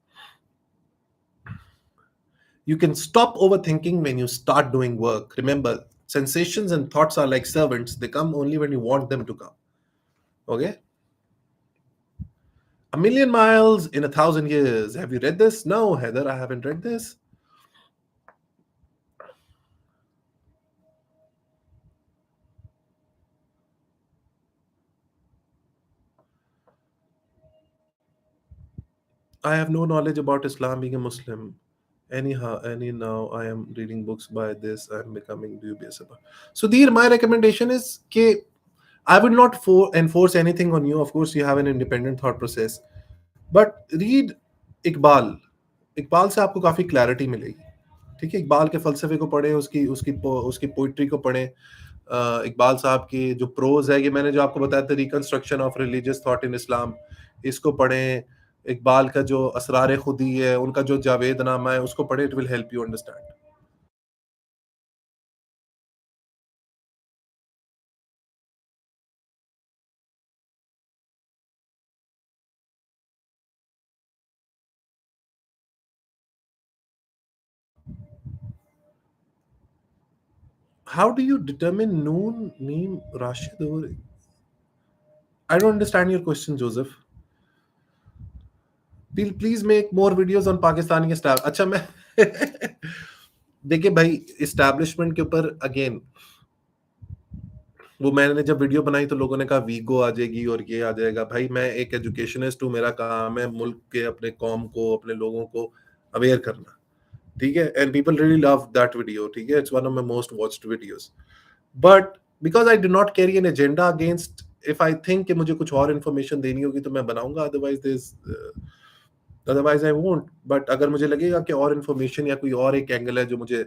You can stop overthinking when you start doing work. Remember, sensations and thoughts are like servants. They come only when you want them to come. Okay? A Million Miles in 1,000 Years. Have you read this? No, Heather, I haven't read this. I have no knowledge about Islam, being a Muslim. Any now I am reading books by this. I'm becoming dubious about. So, Dear, my recommendation is that I would not enforce anything on you. Of course, you have an independent thought process. But read Iqbal. Iqbal से आपको काफ़ी क्लैरिटी मिलेगी। ठीक है? इकबाल के फ़लसफ़े को पढ़ें, उसकी पोएट्री को पढ़ें। इकबाल साहब की जो प्रोज़ है, ये मैंने जो आपको बताया था, reconstruction of religious thought in Islam, इसको पढ़ें। इकबाल का जो असरार खुदी है, उनका जो जावेद नामा है, उसको पढ़ें। It will help you understand. How do you determine Noon, Neem, Rashid or I don't understand your question, Joseph. Please make more videos on Pakistani star. अच्छा, मैं देखिए भाई, इस्टेब्लिशमेंट के ऊपर अगेन, वो मैंने जब वीडियो बनाई तो लोगों ने कहा वीगो आ जाएगी और ये आ जाएगा। भाई मैं एक एजुकेशनिस्ट हूँ, मेरा काम है मुल्क के, अपने कौम को, अपने लोगों को अवेयर करना। ठीक है? And people really love that video. ठीक है? It's one of my most watched videos. But because I do not carry an agenda against, if I think कि मुझे कुछ और इन्फॉर्मेशन देनी होगी तो मैं बनाऊंगा, अदरवाइज आई वोंट। बट अगर मुझे लगेगा कि और इन्फॉर्मेशन या कोई और एक एंगल है जो मुझे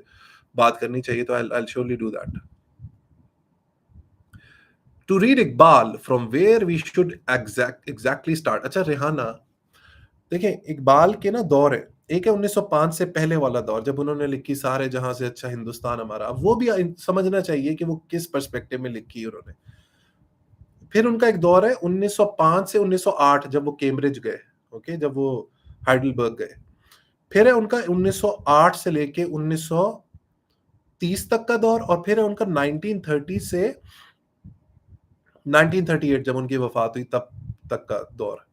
बात करनी चाहिए, तो I surely do that. To read Iqbal, from where we should exactly start. अच्छा, रेहाना, देखिए इकबाल के ना दौर है। एक है 1905 से पहले वाला दौर, जब उन्होंने लिखी सारे जहां से अच्छा हिंदुस्तान हमारा। अब वो भी समझना चाहिए कि वो किस पर्सपेक्टिव में लिखी उन्होंने। फिर उनका एक दौर है 1905 से 1908, जब वो कैम्ब्रिज गए। ओके, जब वो हाइडलबर्ग गए। फिर है उनका 1908 से लेके 1930 तक का दौर, और फिर है उनका 1930 से 1938, जब उनकी वफात हुई तब तक का दौर।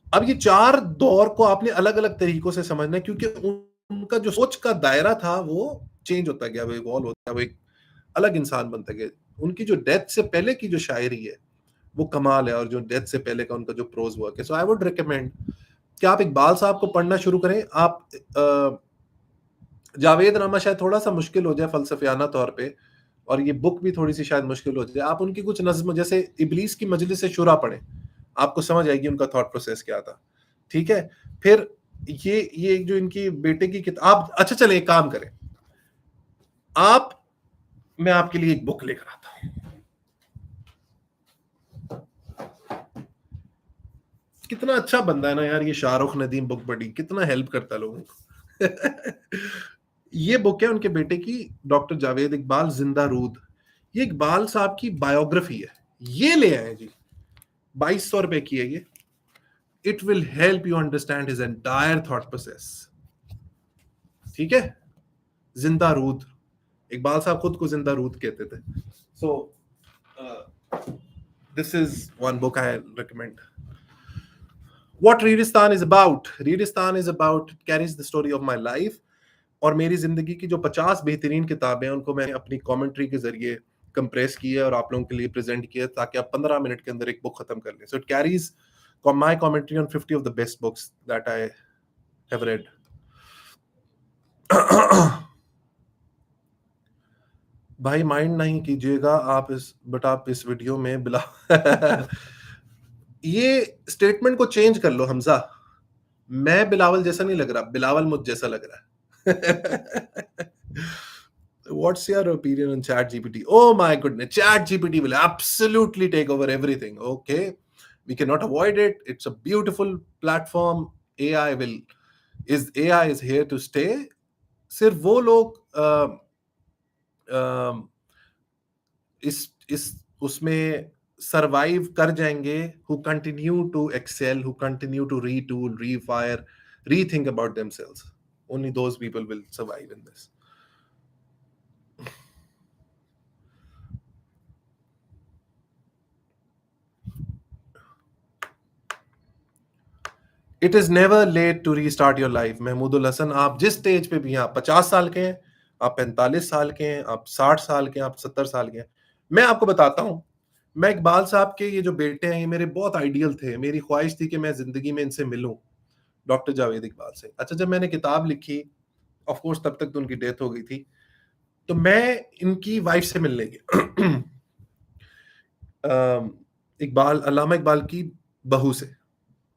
अब ये 4 दौर को आपने अलग-अलग तरीकों से समझना है, क्योंकि उनका जो सोच का दायरा था वो चेंज होता गया, वो इवॉल्व होता गया, वो एक अलग इंसान बनता गया। उनकी जो डेथ से पहले की जो शायरी है वो कमाल है, और जो डेथ से पहले का उनका जो प्रोज वर्क है। सो आई वुड रिकमेंड कि आप इकबाल साहब को पढ़ना शुरू करें। आप जावेद नामा शायद थोड़ा सा मुश्किल हो जाए फलसफियाना तौर पे, और ये बुक भी थोड़ी सी शायद मुश्किल हो जाए। आप उनकी कुछ नज्म, जैसे इबलीस की मजलिस शुरा पढ़ें, आपको समझ आएगी उनका थॉट प्रोसेस क्या था। ठीक है? फिर ये जो इनकी बेटे की किताब, अच्छा चले एक काम करें आप, मैं आपके लिए एक बुक लेकर आता हूं। कितना अच्छा बंदा है ना यार ये शाहरुख नदीम, बुक पढ़ी, कितना हेल्प करता है लोगों को। ये बुक है उनके बेटे की, डॉक्टर जावेद इकबाल जिंदा रूद। ये इकबाल साहब की बायोग्राफी है, ये ले आए जी, 2200 रुपए की है ये। It will help you understand his entire thought process. ठीक है, जिंदा रूद, इकबाल साहब खुद को जिंदा रूद कहते थे। So this is one book I recommend. What Readistan is about? Readistan is about, carries the story of my life. और मेरी जिंदगी की जो 50 बेहतरीन किताबें हैं उनको मैंने अपनी कमेंट्री के जरिए कंप्रेस किया और आप लोगों के लिए प्रेजेंट किया ताकि आप 15 मिनट के अंदर एक बुक खत्म कर लें। So it carries my commentary on 50 of the best books that I have read. भाई माइंड नहीं कीजिएगा आप इस वीडियो में बिला ये स्टेटमेंट को चेंज कर लो हमजा। मैं बिलावल जैसा नहीं लग रहा, बिलावल मुझ जैसा लग रहा है। What's your opinion on ChatGPT? Oh my goodness, ChatGPT will absolutely take over everything. Okay, we cannot avoid it. It's a beautiful platform. AI is here to stay. सिर्फ वो लोग इस उसमें सरवाइव कर जाएंगे who continue to excel, who continue to retool, refire, rethink about themselves. Only those people will survive in this. It is never late to restart your life. Mahmudul Hasan, आप जिस स्टेज पे भी हैं, आप 50 साल के हैं, आप 45 साल के हैं, आप 60 साल के हैं, आप 70 साल के हैं, मैं आपको बताता हूं, मैं इकबाल साहब के ये जो बेटे हैं ये मेरे बहुत आइडियल थे। मेरी ख्वाहिश थी कि मैं जिंदगी में इनसे मिलूं, डॉक्टर जावेद इकबाल से। अच्छा, जब मैंने किताब लिखी, ऑफ कोर्स तब तक तो उनकी डेथ हो गई थी, तो मैं इनकी वाइफ से मिलने गया। इकबाल, अल्लामा इकबाल की बहू से।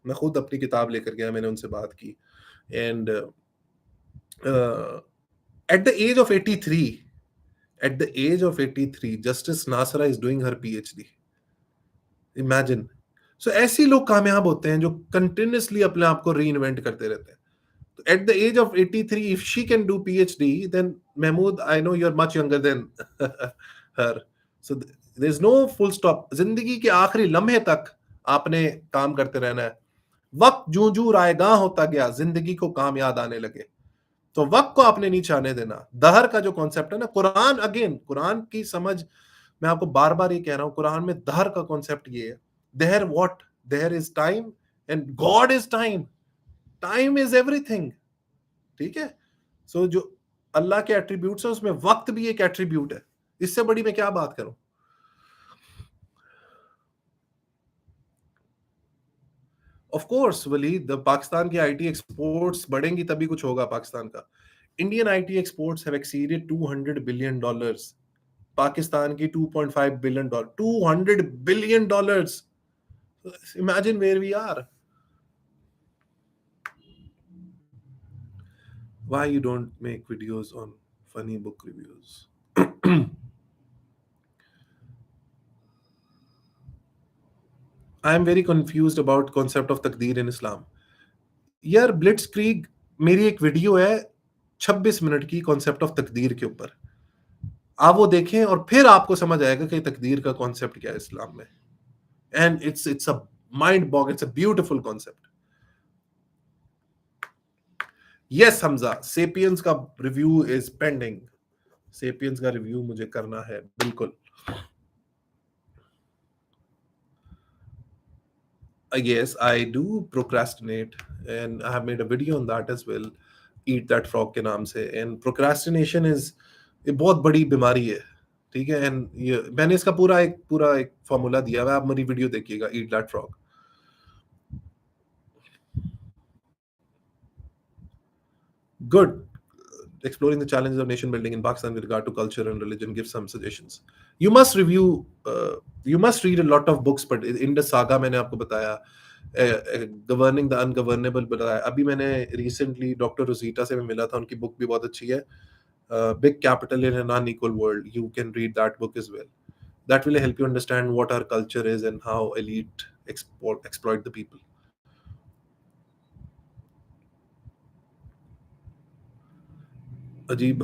मैं खुद अपनी किताब लेकर गया, मैंने उनसे बात की। And at the age of 83, at the age of 83, Justice Nasra is doing her PhD. Imagine. So ऐसे लोग कामयाब होते हैं जो कंटिन्यूसली अपने आप को री इन्वेंट करते रहते हैं। तो at the age of 83, if she can do PhD, then Mahmood, I know you're much younger than her. So there's no full stop. जिंदगी के आखिरी लम्हे तक आपने काम करते रहना है। वक्त जूं जूं रायगां होता गया, जिंदगी को काम याद आने लगे, तो वक्त को आपने नहीं छाने देना। दहर का जो कॉन्सेप्ट है ना, कुरान, अगेन कुरान की समझ, मैं आपको बार बार ये कह रहा हूं, कुरान में दहर का कॉन्सेप्ट ये है, दहर what, Dahar is time and God is time, time is everything. ठीक है, सो जो अल्लाह के एट्रीब्यूट्स है उसमें वक्त भी एक एट्रीब्यूट है, इससे बड़ी मैं क्या बात करूं। ऑफ कोर्स वलीद, पाकिस्तान की आईटी एक्सपोर्ट्स बढ़ेंगी तभी कुछ होगा पाकिस्तान का। Indian IT exports have exceeded $200 billion, Pakistan की $2.5 billion, $200 billion। Imagine where we are. Why you don't make videos on funny book reviews? I am very confused about concept of takdeer in Islam. यार ब्लिट्सक्रीग मेरी एक वीडियो है 26 मिनट की कॉन्सेप्ट ऑफ तकदीर के ऊपर, आप वो देखें और फिर आपको समझ आएगा कि तकदीर का कॉन्सेप्ट क्या है इस्लाम में। And it's a mind bog, it's a beautiful concept. Yes Hamza, Sapiens का रिव्यू इज पेंडिंग। सेपियंस का रिव्यू मुझे करना है, बिल्कुल। Yes, I do procrastinate, and I have made a video on that as well. Eat that frog के नाम से। And procrastination is ये बहुत बड़ी बीमारी है, ठीक है। एंड ये मैंने इसका पूरा एक फॉर्मूला दिया हुआ है, आप मेरी वीडियो देखिएगा, eat that frog. Good. Exploring the challenges of nation building in Pakistan with regard to culture and religion. Give some suggestions. You must review. You must read a lot of books. But in the saga, मैंने आपको बताया, गवर्निंग द अनगवर्नेबल बताया। अभी मैंने रिसेंटली डॉक्टर रोजीटा से मैं मिला था, उनकी बुक भी बहुत अच्छी है, big capital in an unequal world. You can read that book as well. That will help you understand what our culture is and how elite exploit the people. अजीब।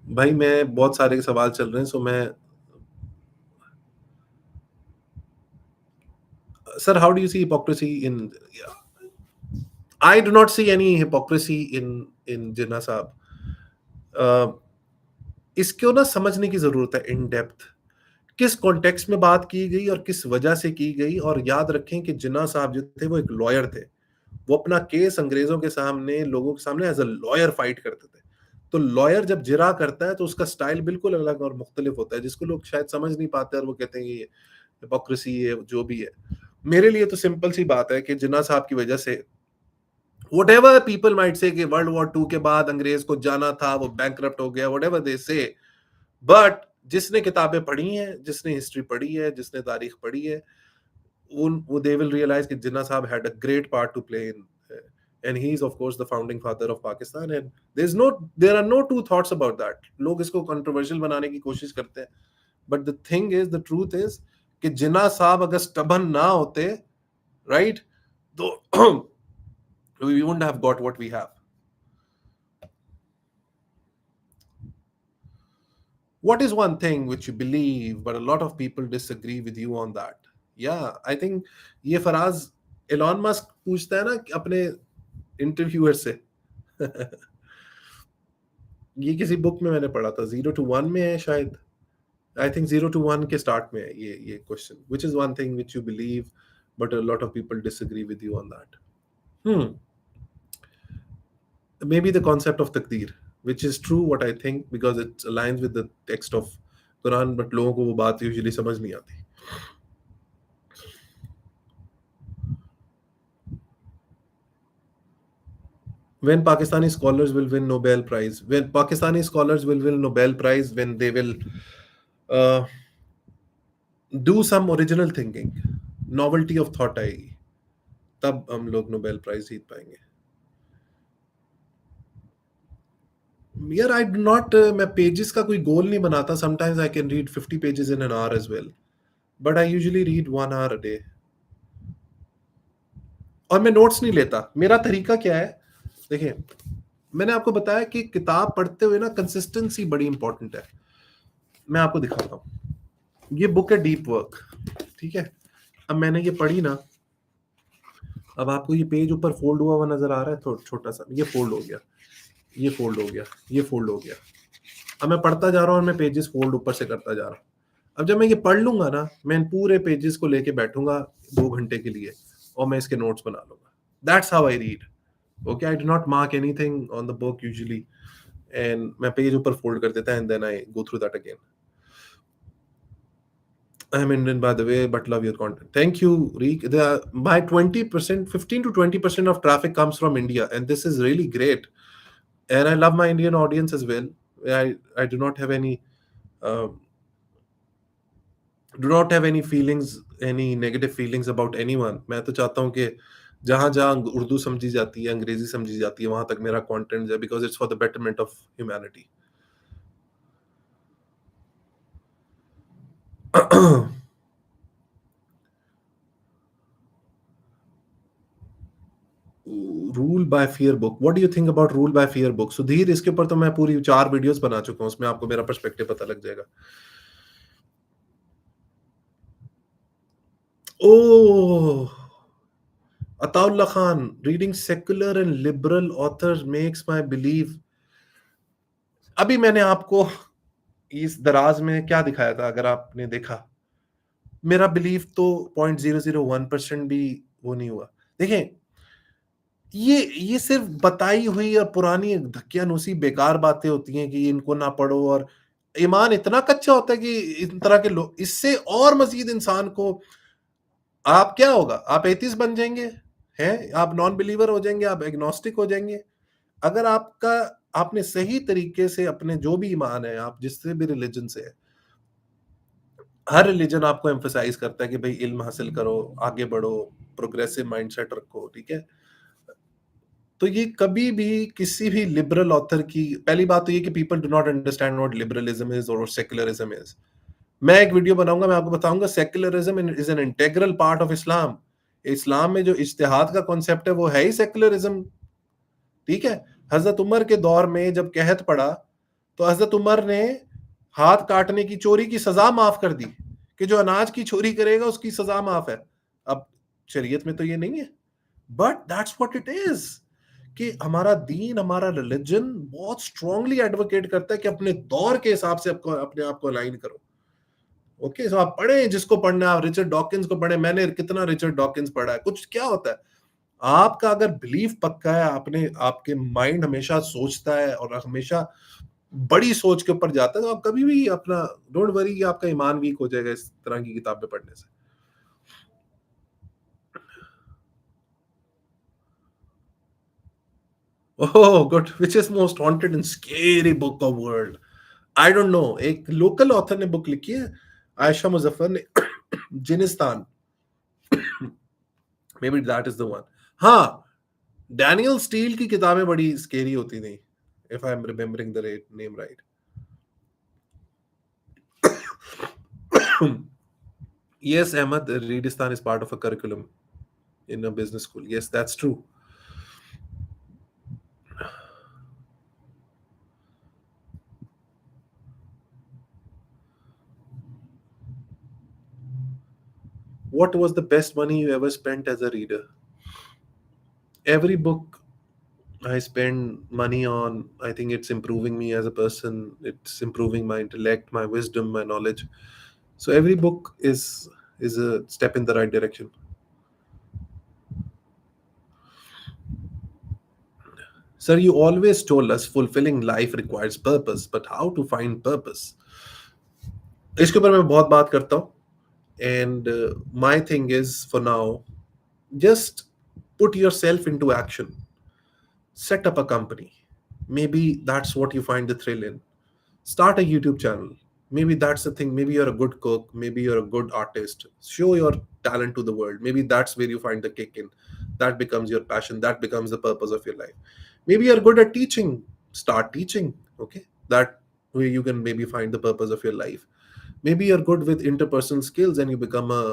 भाई मैं बहुत सारे सवाल चल रहे हैं, सो मैं sir, how do you see hypocrisy in? I do not see any hypocrisy in Jinnah साहब। अ, इसको ना समझने की जरूरत है इन डेप्थ, किस कॉन्टेक्स्ट में बात की गई और किस वजह से की गई। और याद रखें कि जिन्ना साहब जो थे वो एक लॉयर थे, वो अपना केस अंग्रेजों के सामने, लोगों के सामने एज अ लॉयर फाइट करते थे। तो लॉयर जब जिरा करता है तो उसका स्टाइल बिल्कुल अलग और मुख्तलिफ होता है, जिसको लोग शायद समझ नहीं पाते और वो कहते हैं कि ये हिपोक्रेसी है, जो भी है। मेरे लिए तो सिंपल सी बात है कि जिन्ना साहब की वजह से whatever people might say कि वर्ल्ड वॉर टू के बाद अंग्रेज को जाना था, वो बैंकरप्ट हो गया, whatever they say, बट जिसने किताबें पढ़ी हैं, जिसने हिस्ट्री पढ़ी है, जिसने तारीख पढ़ी है, उन वो दे विल रियलाइज कि जिन्ना साहब had a great part to play in, and he is of course the founding father of Pakistan, and there are no two thoughts about that. लोग इसको कंट्रोवर्शियल बनाने की कोशिश करते हैं, but the thing is, the truth is कि जिन्ना साहब अगर स्टबन ना होते, राइट, तो we wouldn't have got what we have. What is one thing which you believe but a lot of people disagree with you on that? Yeah, I think ये फराज एलॉन मस्क पूछता है ना अपने इंटरव्यूअर से। ये किसी बुक में मैंने पढ़ा था, 0 to 1 में है शायद। आई थिंक 0 to 1 के स्टार्ट में है ये question, which is one thing which you believe but a lot of people disagree with you on that. Hmm. Maybe the concept of takdir, which is true what I think because it aligns with the text of Quran, but लोगों को वो बात usually समझ नहीं आती। When Pakistani scholars will win Nobel Prize, when Pakistani scholars will win Nobel Prize, when they will uh, do some original thinking, novelty of thought आएगी, तब हम लोग नोबेल प्राइज जीत पाएंगे। यार आई डू नॉट, मैं पेजेस का कोई गोल नहीं बनाता। Sometimes I can read 50 pages in an hour as well, but I usually read 1 hour a day। और मैं नोट्स नहीं लेता। मेरा तरीका क्या है, देखिए, मैंने आपको बताया कि किताब पढ़ते हुए ना कंसिस्टेंसी बड़ी इंपॉर्टेंट है। मैं आपको दिखाता हूँ, ये बुक है डीप वर्क, ठीक है। अब मैंने ये पढ़ी ना, अब आपको ये पेज ऊपर फोल्ड हुआ हुआ नजर आ रहा है, तो छोटा सा ये फोल्ड हो गया, ये फोल्ड हो गया, ये फोल्ड हो गया। अब मैं पढ़ता जा रहा हूँ और मैं पेजेस फोल्ड ऊपर से करता जा रहा हूँ। अब जब मैं ये पढ़ लूंगा ना, मैं इन पूरे पेजेस को लेके बैठूंगा 2 घंटे के लिए और मैं इसके नोट्स बना लूंगा। That's how I read. Okay, I do not mark anything on the book usually, and मैं पेज ऊपर फोल्ड कर देता and then I go through that again. I am Indian, by the way, but love your content. Thank you, Reek. My 20%, 15 to 20% of traffic comes from India, and this is really great. And I love my Indian audience as well. I do not have any um, feelings, any negative feelings about anyone. मैं तो चाहता हूँ कि जहाँ जहाँ उर्दू समझी जाती है, अंग्रेजी समझी जाती है, वहां तक मेरा कंटेंट जाए, because it's for the betterment of humanity. Rule by fear book, what do you think about rule by fear book? Sudhir, इसके ऊपर तो मैं पूरी 4 वीडियोस बना चुका हूँ, उसमें आपको मेरा पर्सपेक्टिव पता लग जाएगा। Oh, Ataullah Khan, reading secular and liberal authors makes my believe. अभी मैंने आपको इस दराज में क्या दिखाया था, अगर आपने देखा, मेरा बिलीव तो 0.001% भी वो नहीं हुआ। देखें, ये सिर्फ बताई हुई और पुरानी धक्कियानुसी बेकार बातें होती हैं कि इनको ना पढ़ो, और ईमान इतना कच्चा होता है कि इन तरह के लोग, इससे और मजीद इंसान को, आप क्या होगा, आप एथिस्ट बन जाएंगे, हैं, आप नॉन बिलीवर हो जाएंगे, आप एग्नोस्टिक हो जाएंगे। अगर आपका, आपने सही तरीके से अपने जो भी ईमान है, आप जिससे भी रिलीजन से है, हर रिलीजन आपको एम्फसाइज करता है कि भाई इल्म हासिल करो, आगे बढ़ो, प्रोग्रेसिव माइंडसेट रखो, ठीक है। तो ये कभी भी किसी भी लिबरल ऑथर की, पहली बात तो ये कि people do not understand what liberalism is और सेक्युलरिज्म इज। मैं एक वीडियो बनाऊंगा, मैं आपको बताऊंगा secularism is an integral part of Islam. इस्लाम में जो इज्तिहाद का कॉन्सेप्ट है वो है ही सेक्युलरिज्म, ठीक है। हजरत उमर के दौर में जब कहत पड़ा तो हजरत उमर ने हाथ काटने की चोरी की सजा माफ कर दी कि जो अनाज की चोरी करेगा उसकी सजा माफ है। अब शरीयत में तो ये नहीं है, but that's what it is कि हमारा दीन, हमारा रिलीजन बहुत स्ट्रांगली एडवोकेट करता है कि अपने दौर के हिसाब से आपको अपने आप को अलाइन करो। ओके, सो आप पढ़े जिसको पढ़ना है, आप रिचर्ड डॉकिंस को पढ़े। मैंने कितना रिचर्ड डॉकिंस पढ़ा है, कुछ क्या होता है, आपका अगर बिलीफ पक्का है, आपने आपके माइंड हमेशा सोचता है और हमेशा बड़ी सोच के ऊपर जाता है, तो आप कभी भी अपना डोंट वरी कि आपका ईमान वीक हो जाएगा इस तरह की किताबें पढ़ने से। Oh good, which is most haunted and scary book of world? I don't know, एक लोकल ऑथर ने बुक लिखी है, आयशा मुजफ्फर ने, Jinnistan, maybe that is the one. हाँ, डैनियल स्टील की किताबें बड़ी स्केरी होती थी, if I am remembering the name right. Yes, Ahmad, Readistan is part of a curriculum in a business school. Yes, that's true. What was the best money you ever spent as a reader? Every book I spend money on, I think it's improving me as a person. It's improving my intellect, my wisdom, my knowledge. So every book is a step in the right direction. Sir, you always told us fulfilling life requires purpose, but how to find purpose? इसके ऊपर मैं बहुत बात करता हूँ, and my thing is for now, just put yourself into action. Set up a company. Maybe that's what you find the thrill in. Start a YouTube channel. Maybe that's the thing. Maybe you're a good cook. Maybe you're a good artist. Show your talent to the world. Maybe that's where you find the kick in. That becomes your passion. That becomes the purpose of your life. Maybe you're good at teaching. Start teaching. Okay. That way you can maybe find the purpose of your life. Maybe you're good with interpersonal skills and you become a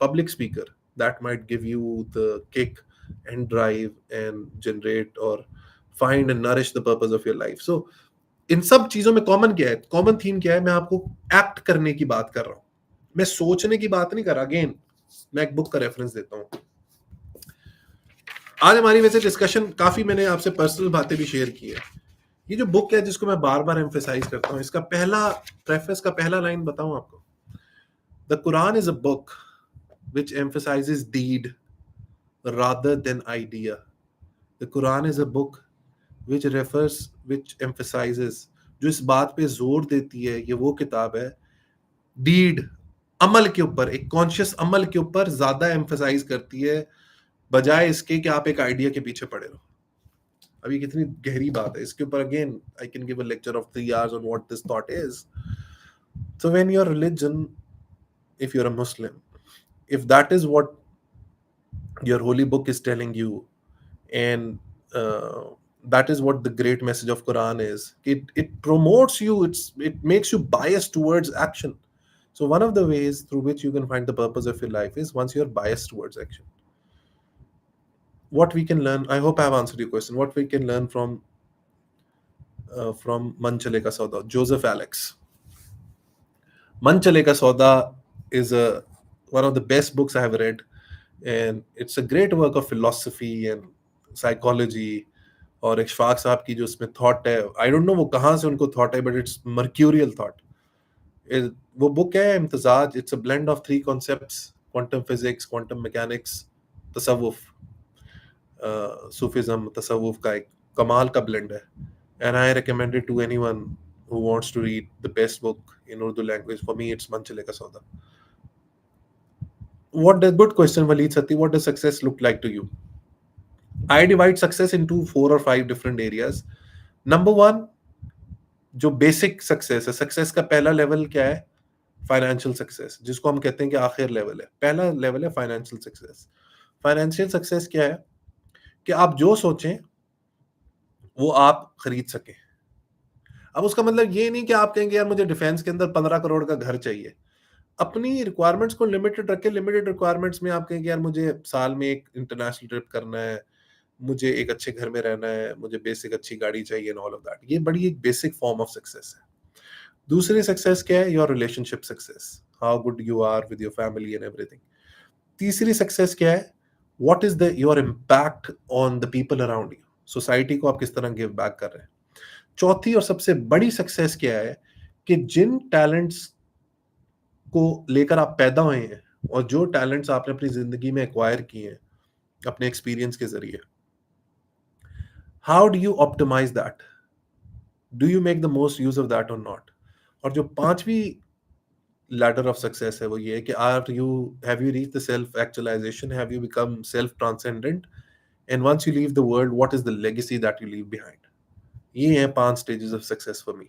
public speaker. That might give you the kick and drive and generate or find and nourish the purpose of your life. So इन सब चीजों में कॉमन क्या है, कॉमन थीम क्या है? मैं आपको एक्ट करने की बात कर रहा हूं, मैं सोचने की बात नहीं कर रहा। अगेन मैं एक बुक का रेफरेंस देता हूं। आज हमारी वैसे डिस्कशन काफी, मैंने आपसे पर्सनल बातें भी शेयर की है। ये जो बुक है जिसको मैं बार बार एम्फेसाइज करता हूं, इसका पहला प्रेफेस का पहला लाइन बताऊं आपको, the Quran is a book which emphasizes deed rather than idea. The Quran is a book which emphasizes, जो इस बात पे जोर देती है, ये वो किताब है, डीड, अमल के ऊपर, एक कॉन्शियस अमल के ऊपर ज्यादा एम्फेसाइज करती है, बजाय इसके कि आप एक आइडिया के पीछे पड़े रहो। अब ये कितनी गहरी बात है, इसके ऊपर again I can give a lecture of 3 hours on what this thought is. So when your religion, if you're a Muslim, if that is what your holy book is telling you, and that is what the great message of Quran is, it promotes you, it makes you biased towards action. So one of the ways through which you can find the purpose of your life is once you're biased towards action. What we can learn, I hope I have answered your question, what we can learn from Man Chale Ka Sauda, Joseph Alex. Man Chale Ka Sauda is one of the best books I have read, and it's a great work of philosophy and psychology. और इशफाक साहब की जो उसमें थॉट है, आई डोंट नो वो कहाँ से उनको थॉट है, बट इट्स मर्क्यूरियल थॉट। वो बुक है इम्तिजाज, it's a blend of 3 concepts, quantum physics, quantum mechanics, तसव्वुफ, सूफिज्म, तसव्वुफ का एक कमाल का ब्लेंड है। And I recommend it to anyone who wants to read the best book in Urdu language. For me, it's Man Chale Ka Sauda. Good question, Waleed Sati. What does success look like to you? I divide success into 4 or 5 different areas. Number 1, जो बेसिक सक्सेस है, सक्सेस का पहला लेवल क्या है? फाइनेंशियल सक्सेस, जिसको हम कहते हैं कि आखिर लेवल है। पहला लेवल है फाइनेंशियल सक्सेस। फाइनेंशियल सक्सेस क्या है? कि आप जो सोचें वो आप खरीद सकें। अब उसका मतलब ये नहीं कि आप कहेंगे यार मुझे डिफेंस के अंदर 15 करोड़ का घर चाहिए। अपनी रिक्वायरमेंट्स को लिमिटेड रखें। लिमिटेड रिक्वायरमेंट्स में आप कहेंगे यार मुझे साल में एक इंटरनेशनल ट्रिप करना है, मुझे एक अच्छे घर में रहना है, मुझे बेसिक अच्छी गाड़ी चाहिए एंड ऑल ऑफ दैट। ये बड़ी एक बेसिक फॉर्म ऑफ सक्सेस है। दूसरी सक्सेस क्या है? Your relationship success, how good you are with your family and everything. तीसरी सक्सेस क्या है? What is the your impact on the people around you, society को आप किस तरह गिव बैक कर रहे हैं। चौथी और सबसे बड़ी सक्सेस क्या है? कि जिन टैलेंट्स को लेकर आप पैदा हुए हैं और जो टैलेंट्स आपने अपनी जिंदगी में एक्वायर किए हैं अपने एक्सपीरियंस के जरिए, how do you optimise that, do you make the most use of that और नॉट। और जो पांचवी लैडर ऑफ सक्सेस है वो ये है कि are you have you reach the self actualisation, have you become self transcendent, and once you leave the world what is the legacy that you leave behind. ये हैं 5 stages of success for me.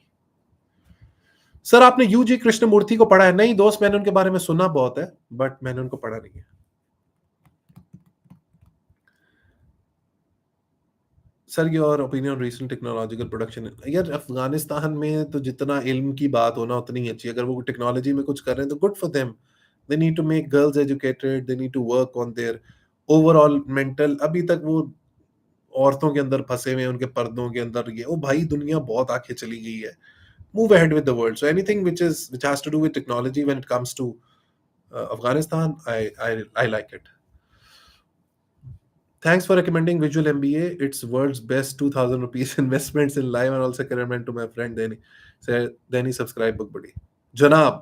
Sir आपने यूजी कृष्णमूर्ति को पढ़ा है? नहीं दोस्त, मैंने उनके बारे में सुना बहुत है बट मैंने उनको पढ़ा नहीं है। Sir your opinion recent technological production. यार अफगानिस्तान में तो जितना इल्म की बात होना उतनी ही अच्छी है। अगर वो टेक्नोलॉजी में कुछ कर रहे हैं तो good for them. They need to make girls educated, they need to work on their overall mental. अभी तक वो औरतों के अंदर फंसे हुए हैं, उनके पर्दों के अंदर। ये ओ भाई, दुनिया बहुत आगे चली गई है। Move ahead with the world. So anything which has to do with technology when it comes to Afghanistan, I like it. Thanks for recommending Visual MBA. It's world's best 2000 rupees investments in life, and also recommend to my friend Danny. Then he subscribe Book Buddy. Janab,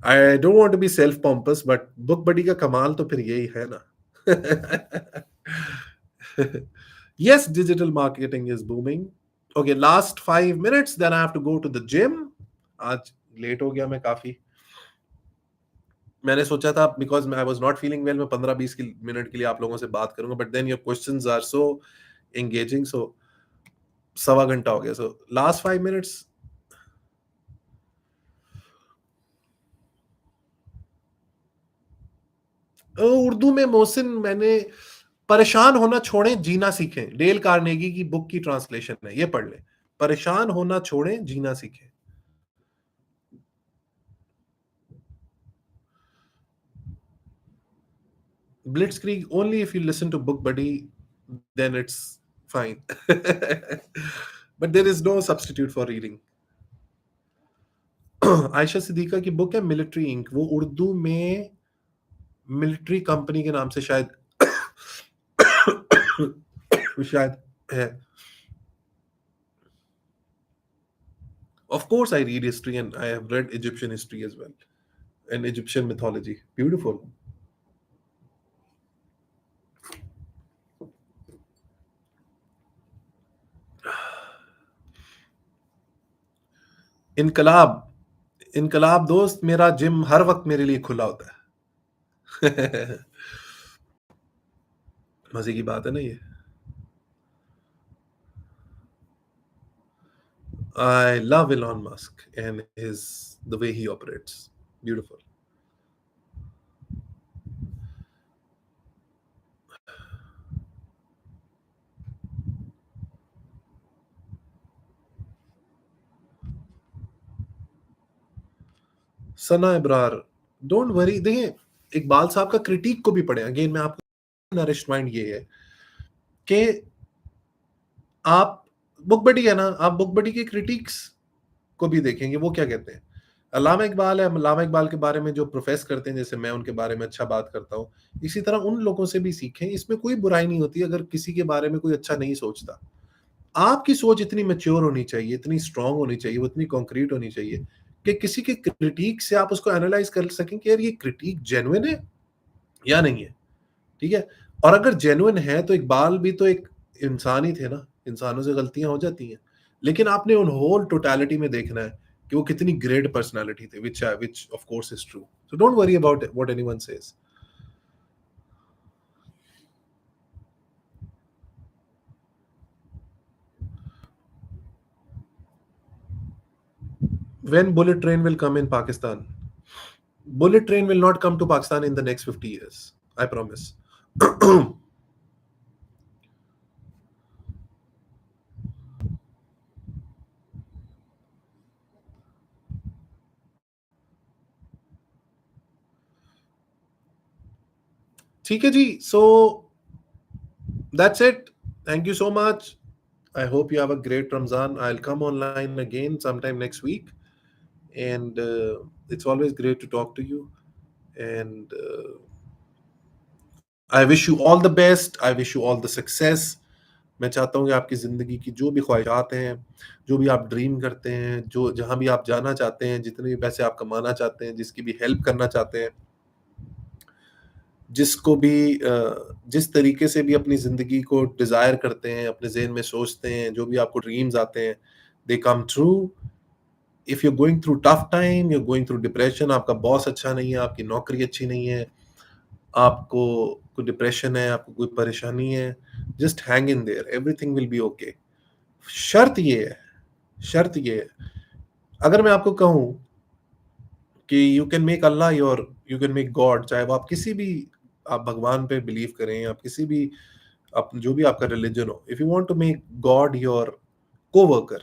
I don't want to be self pompous, but Book Buddy का कमाल तो फिर यही है ना. Yes, digital marketing is booming. Okay, last 5 minutes, then I have to go to the gym. आज लेट हो गया मैं काफी. मैंने सोचा था because I was not feeling well, मैं 15-20 मिनट के लिए आप लोगों से बात करूंगा, but then your questions are so engaging, so सवा घंटा हो गया. So last 5 minutes. उर्दू में मोहसिन, मैंने परेशान होना छोड़ें जीना सीखें, डेल कार्नेगी की बुक की ट्रांसलेशन है, ये पढ़ लें. परेशान होना छोड़ें जीना सीखें. Blitzkrieg only if you listen to Book Buddy, then it's fine. But there is no substitute for reading. Ayesha Siddiqa की बुक है मिलिट्री इंक, वो उर्दू में मिलिट्री कंपनी के नाम से शायद शायद है. Of course I read history and I have read Egyptian history as well and Egyptian mythology. Beautiful. इनकलाब, इनकलाब दोस्त, मेरा जिम हर वक्त मेरे लिए खुला होता है. मजे की बात है ना ये. I love Elon Musk and the way he operates. Beautiful. Sana Ibrar, don't worry. देखिए, इकबाल साहब का क्रिटिक को भी पढ़े. अगेन मैं आपको नरिश्ड माइंड ये है कि आप बुक बडी है ना, आप बुक बडी के क्रिटिक्स को भी देखेंगे वो क्या कहते हैं. अल्लामा इकबाल है, अल्लामा इकबाल के बारे में जो प्रोफेस करते हैं, जैसे मैं उनके बारे में अच्छा बात करता हूँ, इसी तरह उन लोगों से भी सीखें. इसमें कोई बुराई नहीं होती अगर किसी के बारे में कोई अच्छा नहीं सोचता. आपकी सोच इतनी मैच्योर होनी चाहिए, इतनी स्ट्रांग होनी चाहिए, वो इतनी कॉन्क्रीट होनी चाहिए कि किसी के क्रिटिक से आप उसको एनालाइज कर सकें कि यार ये क्रिटिक जेन्युइन है या नहीं है. ठीक है. और अगर जेन्युइन है तो इकबाल भी तो एक इंसान ही थे ना, इंसानों से गलतियां हो जाती हैं, लेकिन आपने उन होल टोटलिटी में देखना है कि वो कितनी ग्रेट पर्सनालिटी थे, which of course is true. So don't worry about what anyone says. When bullet train will come in Pakistan? Bullet train will not come to Pakistan in the next 50 years. I promise. ठीक है जी. सो That's it. Thank you so much. I hope you have a great Ramzan. I'll come online again sometime next week. And it's always great to talk to you. And I wish you all the best. I wish you all the success. मैं चाहता हूँ कि आपकी ज़िंदगी की जो भी ख्वाहिशात हैं, जो भी आप ड्रीम करते हैं, जो जहाँ भी आप जाना चाहते हैं, जितने भी पैसे आप कमाना चाहते हैं, जिसकी भी हेल्प करना चाहते हैं, जिसको भी जिस तरीके से भी अपनी ज़िंदगी को डिज़ायर करते हैं, अपने ज़हन में सोचते हैं, जो भी आपको ड्रीम्स आते हैं, they come true. If you going through tough time, you going through depression, आपका बॉस अच्छा नहीं है, आपकी नौकरी अच्छी नहीं है, आपको कोई डिप्रेशन है, आपको कोई परेशानी है, just hang in their, everything will be okay. शर्त ये है, अगर मैं आपको कहूं कि you can make Allah your, you can make God, चाहे वो आप किसी भी, आप भगवान पे बिलीव करें, आप किसी भी, आप जो भी आपका रिलीजन हो, if you want to make God your co-worker,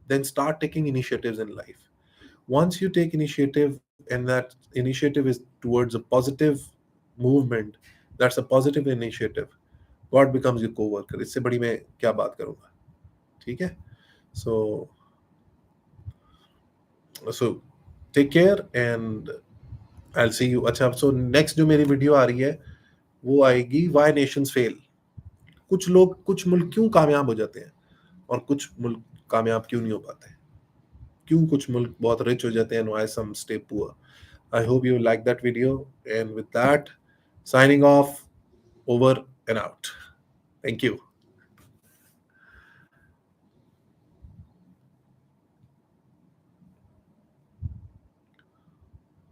then start taking initiatives in life. Once you take initiative and that initiative is towards a positive movement, that's a positive initiative, God becomes your co-worker. इससे बड़ी मैं क्या बात करूंगा, ठीक है? So take care and I'll see you. अच्छा, so next जो मेरी वीडियो आ रही है वो आएगी why nations fail. कुछ लोग, कुछ मुल्क क्यों कामयाब हो जाते हैं और कुछ मुल्क कामयाब क्यों नहीं हो पाते, क्यों कुछ मुल्क बहुत रिच हो जाते हैं and why some stay poor. I hope you like that video, and with that, signing off, over and out. Thank you.